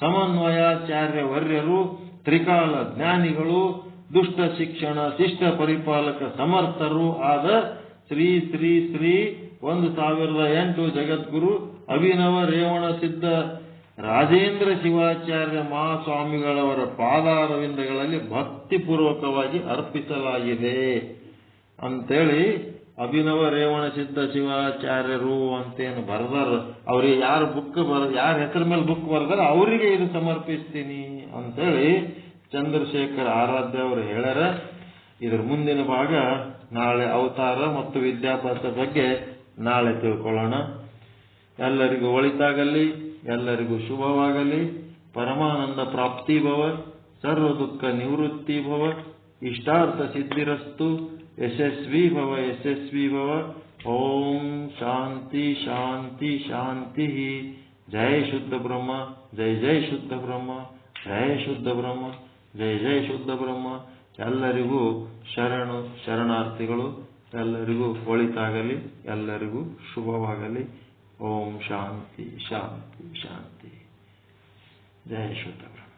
Speaker 1: ಸಮನ್ವಯಾಚಾರ್ಯ ವರ್ಯರು, ತ್ರಿಕಾಲ ಜ್ಞಾನಿಗಳು, ದುಷ್ಟ ಶಿಕ್ಷಣ ಶಿಷ್ಟ ಪರಿಪಾಲಕ ಸಮರ್ಥರು ಆದ ಶ್ರೀ ಶ್ರೀ ಶ್ರೀ 1008 ಜಗದ್ಗುರು ಅಭಿನವ ರೇವಣ ಸಿದ್ಧ ರಾಜೇಂದ್ರ ಶಿವಾಚಾರ್ಯ ಮಹಾಸ್ವಾಮಿಗಳವರ ಪಾದಾರವಿಂದಗಳಲ್ಲಿ ಭಕ್ತಿಪೂರ್ವಕವಾಗಿ ಅರ್ಪಿಸಲಾಗಿದೆ ಅಂತೇಳಿ ಅಭಿನವ ರೇವಣ ಸಿದ್ಧ ಶಿವಾಚಾರ್ಯರು ಅಂತೇನು ಬರೆದಾರ. ಅವ್ರಿಗೆ ಯಾರ ಹೆಸರ ಮೇಲೆ ಬುಕ್ ಬರೆದಾರ ಅವರಿಗೆ ಇದು ಸಮರ್ಪಿಸ್ತೀನಿ ಅಂತೇಳಿ ಚಂದ್ರಶೇಖರ್ ಆರಾಧ್ಯ ಅವರು ಹೇಳ್ಯಾರ. ಇದ್ರ ಮುಂದಿನ ಭಾಗ ನಾಳೆ ಅವತಾರ ಮತ್ತು ವಿದ್ಯಾಭ್ಯಾಸ ಬಗ್ಗೆ ನಾಳೆ ತಿಳ್ಕೊಳ್ಳೋಣ. ಎಲ್ಲರಿಗೂ ಒಳಿತಾಗಲಿ, ಎಲ್ಲರಿಗೂ ಶುಭವಾಗಲಿ. ಪರಮಾನಂದ ಪ್ರಾಪ್ತಿ ಭವ, ಸರ್ವ ದುಃಖ ನಿವೃತ್ತಿ ಭವ, ಇಷ್ಟಾರ್ಥ ಸಿದ್ಧಿರಸ್ತು, ಯಶಸ್ವಿ ಭವ ಯಶಸ್ವಿ ಭವ. ಓಂ ಶಾಂತಿ ಶಾಂತಿ ಶಾಂತಿ. ಜಯ ಶುದ್ಧ ಬ್ರಹ್ಮ, ಜಯ ಜಯ ಶುದ್ಧ ಬ್ರಹ್ಮ, ಜಯ ಶುದ್ಧ ಬ್ರಹ್ಮ, ಜಯ ಜಯ ಶುದ್ಧ ಬ್ರಹ್ಮ. ಎಲ್ಲರಿಗೂ ಶರಣಾರ್ಥಿಗಳು. ಎಲ್ಲರಿಗೂ ಒಳಿತಾಗಲಿ, ಎಲ್ಲರಿಗೂ ಶುಭವಾಗಲಿ. ಓಂ ಶಾಂತಿ ಶಾಂತಿ ಶಾಂತಿ. ಜಯ ಶುದ್ಧ ಬ್ರಹ್ಮ.